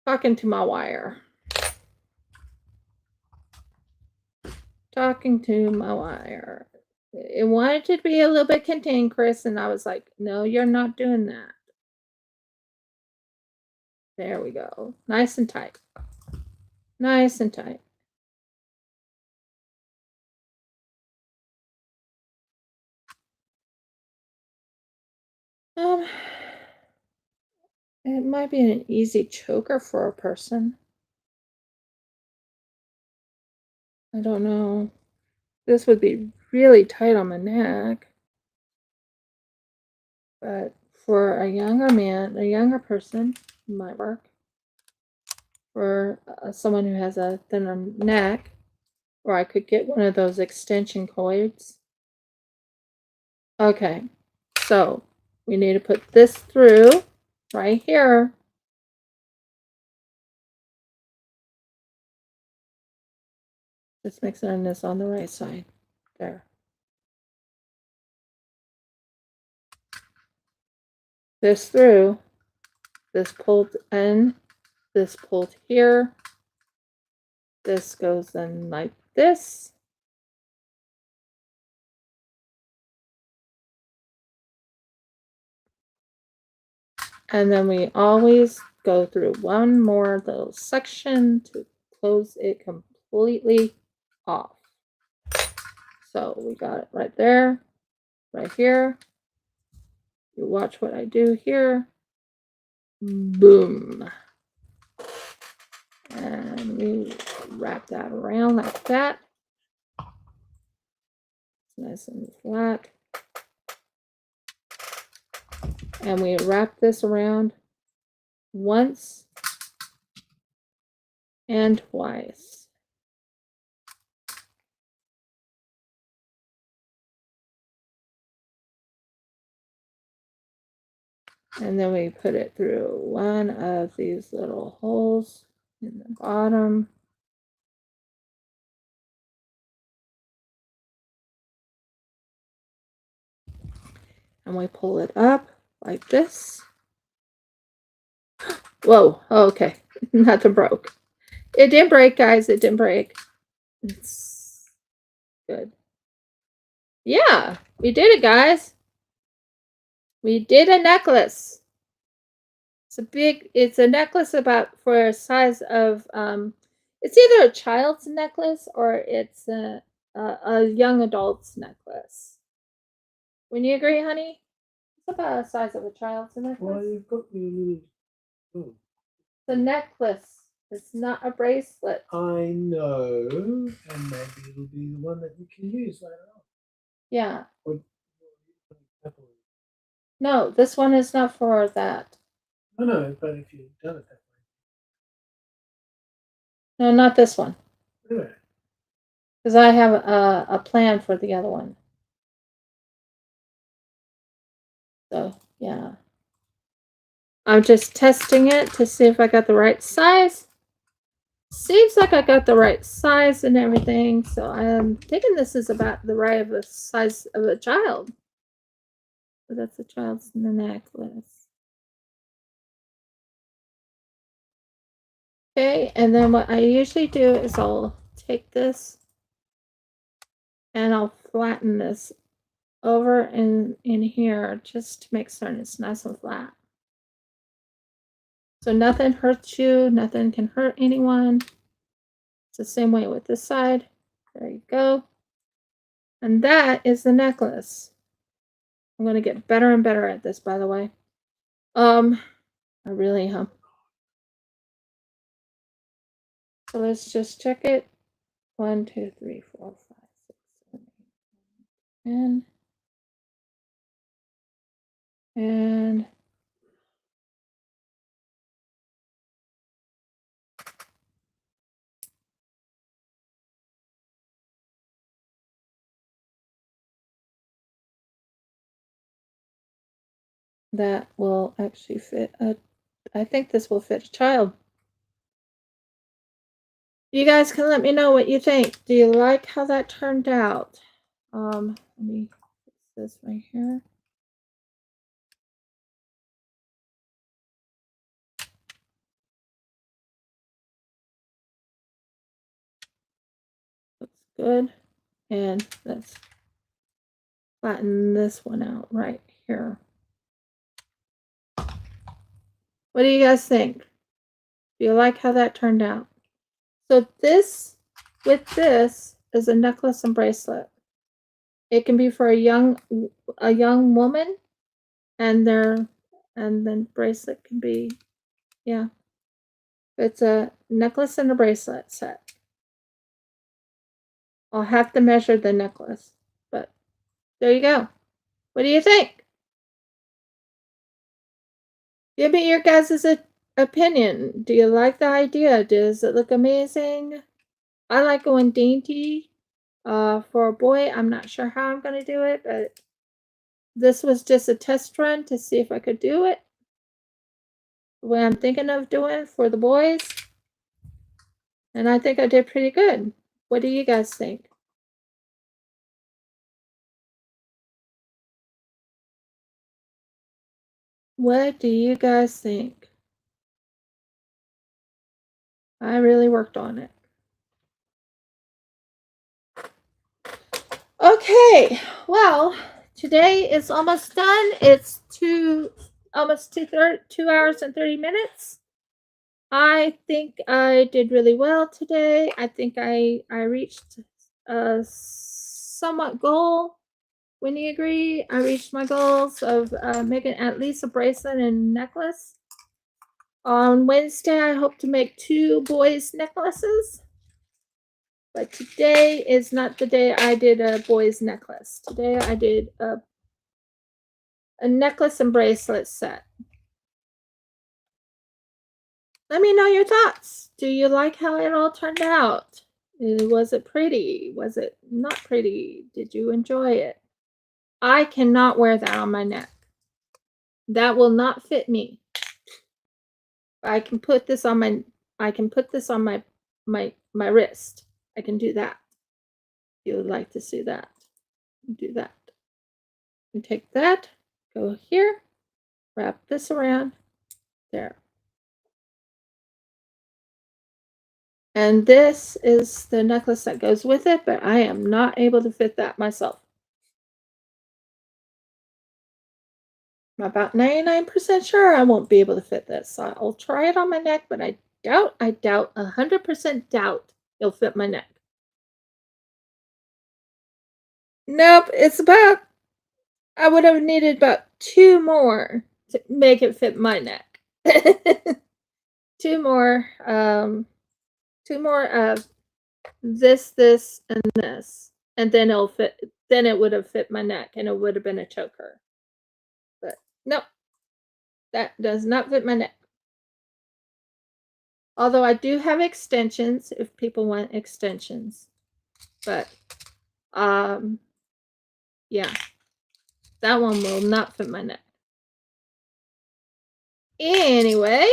Talking to my wire. Talking to my wire. It wanted to be a little bit cantankerous, and I was like, no, you're not doing that. There we go. Nice and tight. Nice and tight. It might be an easy choker for a person. I don't know. This would be really tight on the neck. But for a younger man, a younger person, it might work. For someone who has a thinner neck, or I could get one of those extension cords. Okay, so we need to put this through right here. Just make sure this on the right side. There. This through, this pulled in, this pulled here, this goes in like this. And then we always go through one more little section to close it completely off. So we got it right there, right here. You watch what I do here. Boom. And we wrap that around like that. It's nice and flat. And we wrap this around once and twice. And then we put it through one of these little holes in the bottom. And we pull it up like this. Whoa, okay, nothing broke. It didn't break, guys, it didn't break. It's good. Yeah, we did it, guys. We did a necklace. It's a necklace about for a size of, it's either a child's necklace or it's a young adult's necklace. Wouldn't you agree, honey? It's about the size of a child's necklace. Well, you've got me. Oh. The necklace. It's not a bracelet. I know, and maybe it'll be the one that you can use later on. Yeah. Or, no, this one is not for that. I know, but if you've done it that way. No, not this one. Yeah. Because I have a plan for the other one. So, yeah. I'm just testing it to see if I got the right size. Seems like I got the right size and everything. So I'm thinking this is about the right of a size of a child. So that's a child's necklace. Okay, and then what I usually do is I'll take this and I'll flatten this over in here just to make certain it's nice and flat. So nothing hurts you, nothing can hurt anyone. It's the same way with this side. There you go. And that is the necklace. I'm going to get better and better at this, by the way. I really am. So let's just check it. 1, 2, 3, 4, 5, 6, 7, 8, 9, 10. And that will actually fit I think this will fit a child. You guys can let me know what you think. Do you like how that turned out? Let me fix this right here. Looks good. And let's flatten this one out right here. What do you guys think? Do you like how that turned out? So this, with this, is a necklace and bracelet. It can be for a young woman, and then bracelet can be, yeah. It's a necklace and a bracelet set. I'll have to measure the necklace, but there you go. What do you think? Give me your guys' opinion. Do you like the idea? Does it look amazing? I like going dainty. For a boy, I'm not sure how I'm going to do it, but this was just a test run to see if I could do it. What I'm thinking of doing for the boys. And I think I did pretty good. What do you guys think? What do you guys think? I really worked on it. Okay, well, today is almost done. It's almost 2 hours and 30 minutes. I think I did really well today. I think I reached a somewhat goal. Wouldn't you agree? I reached my goals of making at least a bracelet and necklace. On Wednesday, I hope to make 2 boys' necklaces. But today is not the day I did a boy's necklace. Today I did a necklace and bracelet set. Let me know your thoughts. Do you like how it all turned out? Was it pretty? Was it not pretty? Did you enjoy it? I cannot wear that on my neck. That will not fit me. I can put this on my wrist. I can do that. If you would like to see that, do that. And take that, go here, wrap this around there. And this is the necklace that goes with it, but I am not able to fit that myself. I'm about 99% sure I won't be able to fit this. I'll try it on my neck, but I doubt, 100% doubt it'll fit my neck. Nope, it's about, I would have needed about 2 more to make it fit my neck. 2 more, 2 more of this, and this, and then it'll fit. Then it would have fit my neck, and it would have been a choker. But nope, that does not fit my neck. Although I do have extensions if people want extensions, but yeah, that one will not fit my neck. Anyway,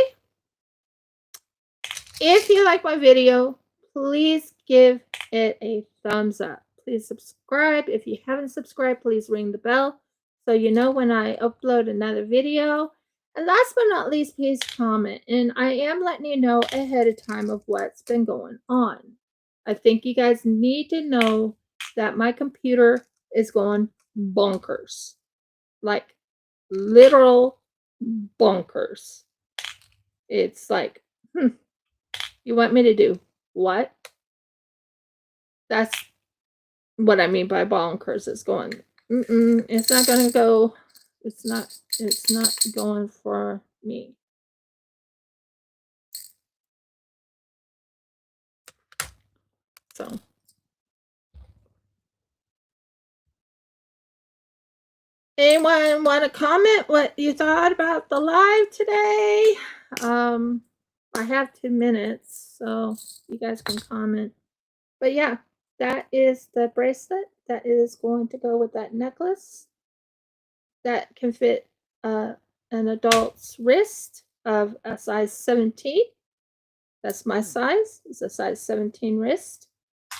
if you like my video, please give it a thumbs up. Please subscribe. If you haven't subscribed, please ring the bell so you know when I upload another video. And last but not least, please comment. And I am letting you know ahead of time of what's been going on. I think you guys need to know that my computer is going bonkers. Like literal bonkers. It's like, you want me to do what? That's what I mean by bonkers. It's going, it's not going to go, it's not going for me. So. Anyone want to comment what you thought about the live today? I have 2 minutes, so you guys can comment. But yeah, that is the bracelet that is going to go with that necklace. That can fit an adult's wrist of a size 17. That's my size. It's a size 17 wrist.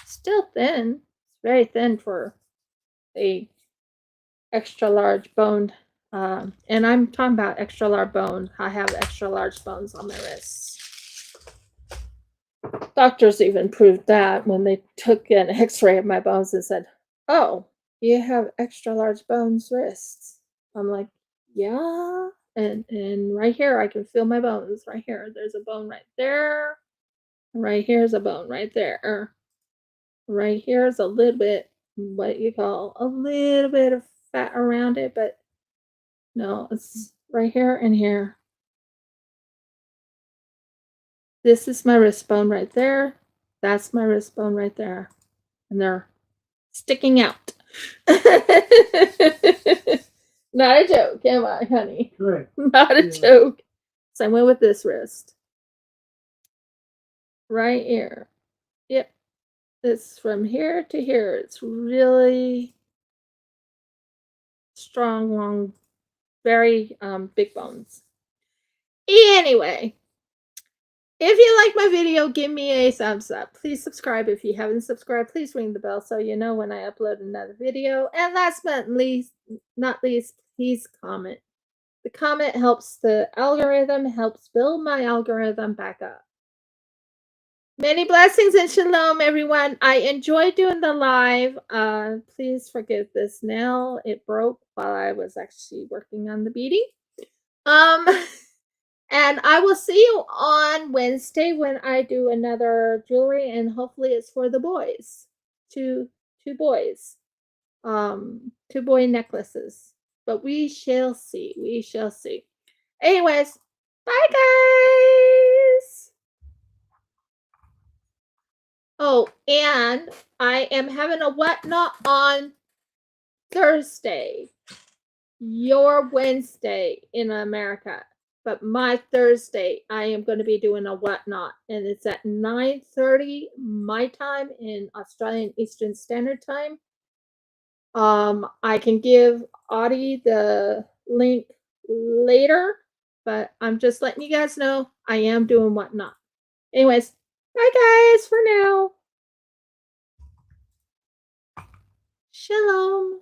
Still thin. It's very thin for a extra large boned. And I'm talking about extra large bones. I have extra large bones on my wrists. Doctors even proved that when they took an x-ray of my bones and said, "Oh, you have extra large bones wrists." I'm like, yeah, And right here, I can feel my bones. Right here, there's a bone right there. Right here's a bone right there. Right here's a little bit, what you call a little bit of fat around it, but no, it's right here and here. This is my wrist bone right there. That's my wrist bone right there. And they're sticking out. Not a joke, am I, honey? Correct. Not a Yeah. joke. Same way with this wrist. Right here. Yep. It's from here to here. It's really strong, long, very big bones. Anyway, if you like my video, give me a thumbs up. Please subscribe if you haven't subscribed. Please ring the bell so you know when I upload another video. And last but not least, please comment. The comment helps the algorithm, helps build my algorithm back up. Many blessings and shalom, everyone. I enjoyed doing the live. Please forgive this nail. It broke while I was actually working on the beading. And I will see you on Wednesday when I do another jewelry, and hopefully it's for the boys. Two boys. 2 boy necklaces. But we shall see. We shall see. Anyways, bye guys. Oh, and I am having a whatnot on Thursday. Your Wednesday in America. But my Thursday, I am going to be doing a whatnot. And it's at 9:30 my time in Australian Eastern Standard Time. I can give Audie the link later. But I'm just letting you guys know I am doing whatnot. Anyways, bye guys for now. Shalom.